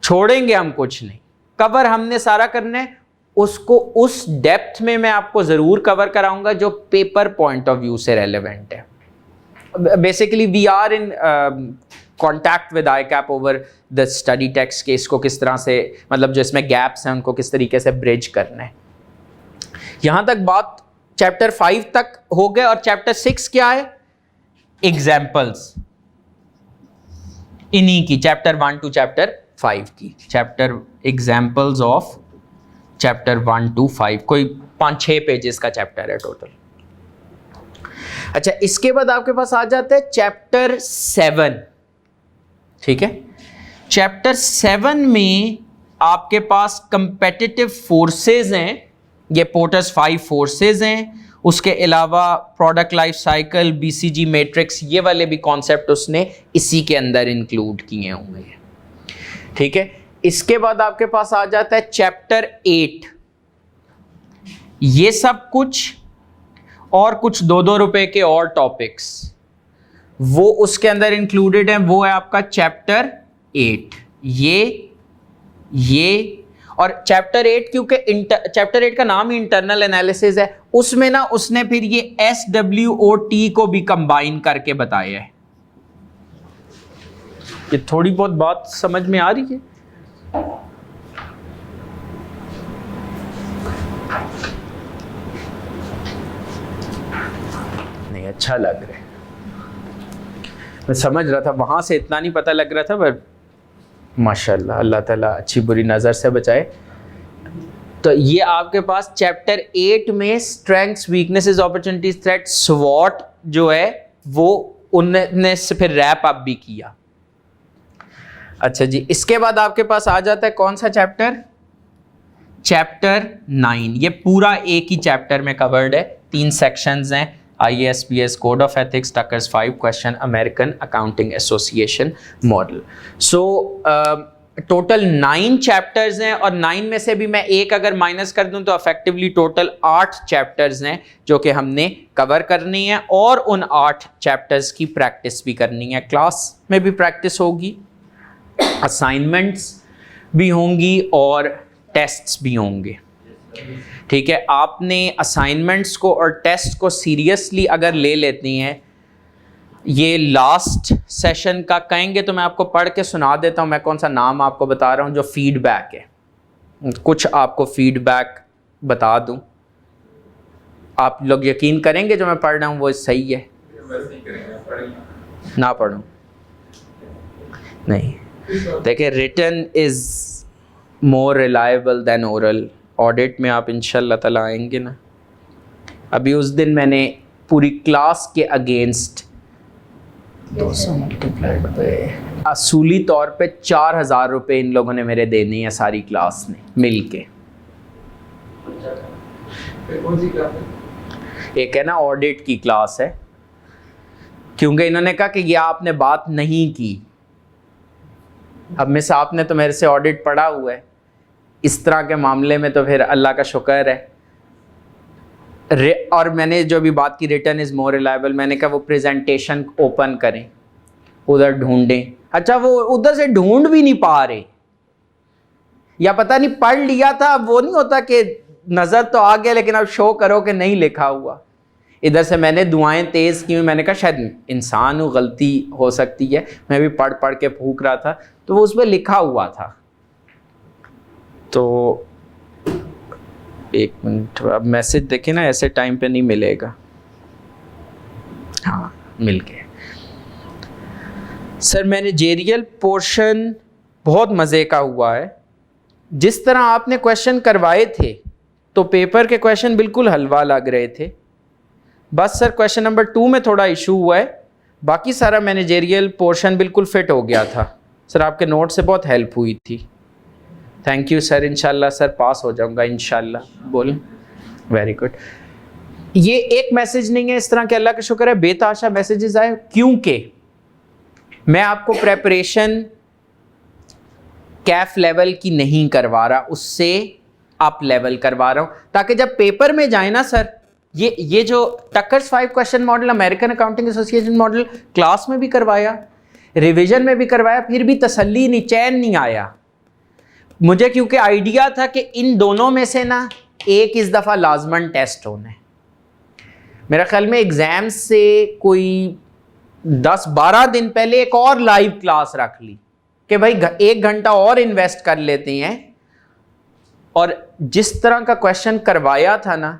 छोड़ेंगे हम कुछ नहीं, कवर हमने सारा करना है। उसको उस डेप्थ में मैं आपको ज़रूर कवर कराऊंगा जो पेपर पॉइंट ऑफ व्यू से रेलेवेंट है। Basically we are in contact with ICAP over the study text के इसको किस तरह से, मतलब जो इसमें गैप्स हैं उनको किस तरीके से ब्रिज करना है। यहाँ तक बात चैप्टर 5 तक हो गए। और चैप्टर 6 क्या है? एग्जाम्पल्स, इन्हीं की चैप्टर 1 टू चैप्टर 5 की, chapter examples of chapter 1 to 5, कोई 5-6 पेजेस का चैप्टर है टोटल। अच्छा, इसके बाद आपके पास आ जाता है चैप्टर 7, ठीक है। चैप्टर 7 में आपके पास कंपेटिटिव फोर्सेस हैं, ये पोर्टर्स 5 फोर्सेस हैं। उसके अलावा product life cycle, BCG matrix, ये वाले भी कॉन्सेप्ट उसने इसी के अंदर इंक्लूड किए हुए हैं, ठीक है। इसके बाद आपके पास आ जाता है चैप्टर 8। ये सब कुछ और कुछ 2-2 रुपए के और टॉपिक्स वो उसके अंदर इंक्लूडेड हैं, वो है आपका चैप्टर 8, ये और चैप्टर 8 क्योंकि चैप्टर 8 का नाम ही इंटरनल एनालिसिस है, उसमें ना उसने फिर ये SWOT को भी कंबाइन करके बताया है। ये थोड़ी बहुत बात समझ में आ रही है? नहीं, अच्छा लग रहा है। मैं समझ रहा था वहां से इतना नहीं पता लग रहा था, पर माशाल्लाह अल्लाह ताला अच्छी बुरी नज़र से बचाए। तो ये आपके पास चैप्टर 8 में स्ट्रेंथ्स, वीकनेसेस, अपॉर्चुनिटीज, थ्रेट, स्वॉट जो है वो उनने से फिर रैप अप भी किया। अच्छा जी, इसके बाद आपके पास आ जाता है कौन सा चैप्टर? चैप्टर 9। ये पूरा एक ही चैप्टर में कवर्ड है, 3 सेक्शंस हैं। IASPS code of ethics, Tucker's 5 question, American accounting association model. So total 9 chapters हैं और 9 में से भी मैं एक अगर माइनस कर दूं तो इफेक्टिवली टोटल 8 चैप्टर्स हैं जो कि हमने कवर करनी है, और उन 8 चैप्टर्स की प्रैक्टिस भी करनी है। क्लास में भी प्रैक्टिस होगी, असाइनमेंट्स भी होंगी और टेस्ट्स भी होंगे। ठीक है, आपने असाइनमेंट्स को और टेस्ट को सीरियसली अगर ले लेती हैं, ये लास्ट सेशन का कहेंगे तो मैं आपको पढ़ के सुना देता हूँ। मैं कौन सा नाम आपको बता रहा हूँ, जो फीडबैक है। कुछ आपको फीडबैक बता दूँ, आप लोग यकीन करेंगे जो मैं पढ़ रहा हूँ वो सही है? ना पढ़ूँ? नहीं, देखिए, written is more reliable than oral. Audit में आप इंशाल्लाह ताला आएंगे ना। अभी उस दिन मैंने पूरी क्लास के अगेंस्ट 200 मल्टीप्लाइड पे असूली तौर पे 4000 रुपये इन लोगों ने मेरे देने हैं, सारी क्लास ने मिल के। एक है ना ऑडिट की क्लास है, क्योंकि इन्होंने कहा कि ये आपने बात नहीं की। अब मिस आपने तो मेरे से ऑडिट पढ़ा हुआ है, इस तरह के मामले में तो फिर अल्लाह का शुक्र है। और मैंने जो भी बात की रिटर्न इज़ मोर रिलायबल, मैंने कहा वो प्रेजेंटेशन ओपन करें, उधर ढूंढें। अच्छा, वो उधर से ढूंढ भी नहीं पा रहे, या पता नहीं पढ़ लिया था। वो नहीं होता कि नज़र तो आ गया लेकिन अब शो करो कि नहीं लिखा हुआ। इधर से मैंने दुआएं तेज़ की, मैंने कहा शायद इंसान हो, गलती हो सकती है। मैं भी पढ़ पढ़ के फूक रहा था तो वो उस पर लिखा हुआ था। तो एक मिनट, अब मैसेज देखें ना, ऐसे टाइम पे नहीं मिलेगा। हाँ, मिल गया। सर, मैनेजेरियल पोर्शन बहुत मज़े का हुआ है। जिस तरह आपने क्वेश्चन करवाए थे तो पेपर के क्वेश्चन बिल्कुल हलवा लग रहे थे। बस सर क्वेश्चन नंबर 2 में थोड़ा इशू हुआ है, बाकी सारा मैनेजेरियल पोर्शन बिल्कुल फिट हो गया था। सर आपके नोट से बहुत हेल्प हुई थी, थैंक यू सर। इंशाल्लाह सर पास हो जाऊंगा इंशाल्लाह। बोलें, वेरी गुड। ये एक मैसेज नहीं है, इस तरह के अल्लाह का शुक्र है बेताशा मैसेजेस आए, क्योंकि मैं आपको प्रेपरेशन कैफ लेवल की नहीं करवा रहा, उससे अप लेवल करवा रहा हूँ, ताकि जब पेपर में जाए ना सर, ये जो टकर्स 5 question model, American accounting association model class में भी करवाया, रिवीजन में भी करवाया, फिर भी तसल्ली नहीं, चैन नहीं आया मुझे, क्योंकि आइडिया था कि इन दोनों में से ना एक इस दफ़ा लाजमन टेस्ट होना है। मेरा ख्याल में एग्ज़ाम से कोई 10-12 दिन पहले एक और लाइव क्लास रख ली कि भाई 1 घंटा और इन्वेस्ट कर लेते हैं। और जिस तरह का क्वेश्चन करवाया था ना,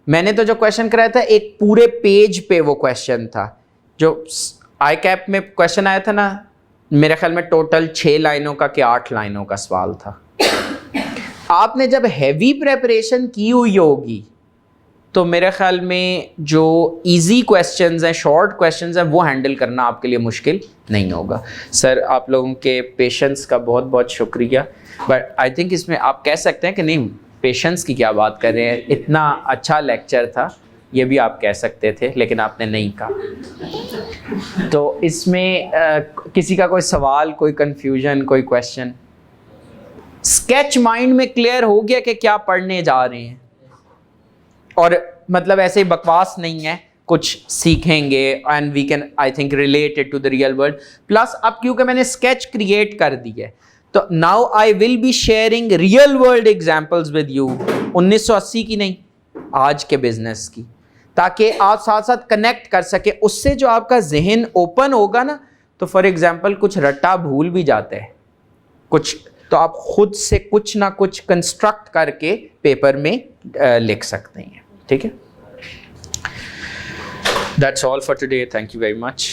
मैंने तो जो क्वेश्चन कराया था एक पूरे पेज पे वो क्वेश्चन था। जो आई कैप में क्वेश्चन आया था ना, मेरे ख्याल में टोटल 6 लाइनों का कि 8 लाइनों का सवाल था। आपने जब हैवी प्रेपरेशन की हुई होगी तो मेरे ख्याल में जो इजी क्वेश्चंस हैं, शॉर्ट क्वेश्चंस हैं, वो हैंडल करना आपके लिए मुश्किल नहीं होगा। सर आप लोगों के पेशेंस का बहुत बहुत शुक्रिया, बट आई थिंक इसमें आप कह सकते हैं कि नहीं, पेशेंस की क्या बात कर रहे हैं, इतना अच्छा लेक्चर था, ये भी आप कह सकते थे लेकिन आपने नहीं कहा। तो इसमें किसी का कोई सवाल, कोई कन्फ्यूजन, कोई क्वेश्चन? स्केच माइंड में क्लियर हो गया कि क्या पढ़ने जा रहे हैं, और मतलब ऐसे ही बकवास नहीं है, कुछ सीखेंगे and we can I think relate it to the real world. Plus अब क्योंकि मैंने स्केच क्रिएट कर दी है तो now I will be sharing real world examples with you, 1980 की नहीं, आज के बिजनेस की, ताकि आप साथ साथ कनेक्ट कर सके। उससे जो आपका जहन ओपन होगा ना, तो फॉर एग्जाम्पल कुछ रट्टा भूल भी जाते हैं कुछ, तो आप खुद से कुछ ना कुछ कंस्ट्रक्ट करके पेपर में लिख सकते हैं। ठीक है, that's all for today, thank you very much.